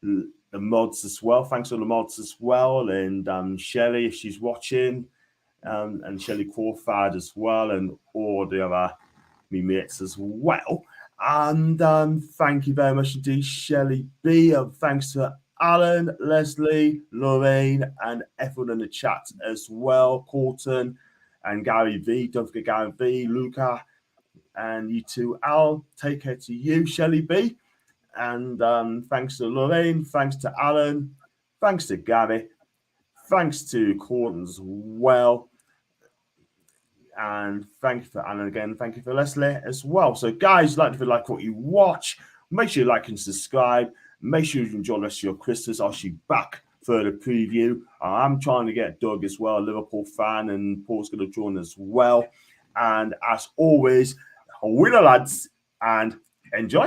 [SPEAKER 1] the mods as well. Thanks to the mods as well. And Shelley, if she's watching, and Shelley Crawford as well, and all the other me mates as well. And thank you very much indeed, Shelley B. And thanks to Alan, Leslie, Lorraine, and everyone in the chat as well. Colton and Gary V. Don't forget Gary V, Luca, and you too, Al. Take care to you, Shelley B. And thanks to Lorraine, thanks to Alan, thanks to Gary, thanks to Colton as well. And thank you for Alan again. Thank you for Leslie as well. So, guys, if you like what you watch, make sure you like and subscribe. Make sure you enjoy the rest of your Christmas. I'll see you back for the preview. I'm trying to get Doug as well, a Liverpool fan, and Paul's going to join as well. And as always, winner lads, and enjoy.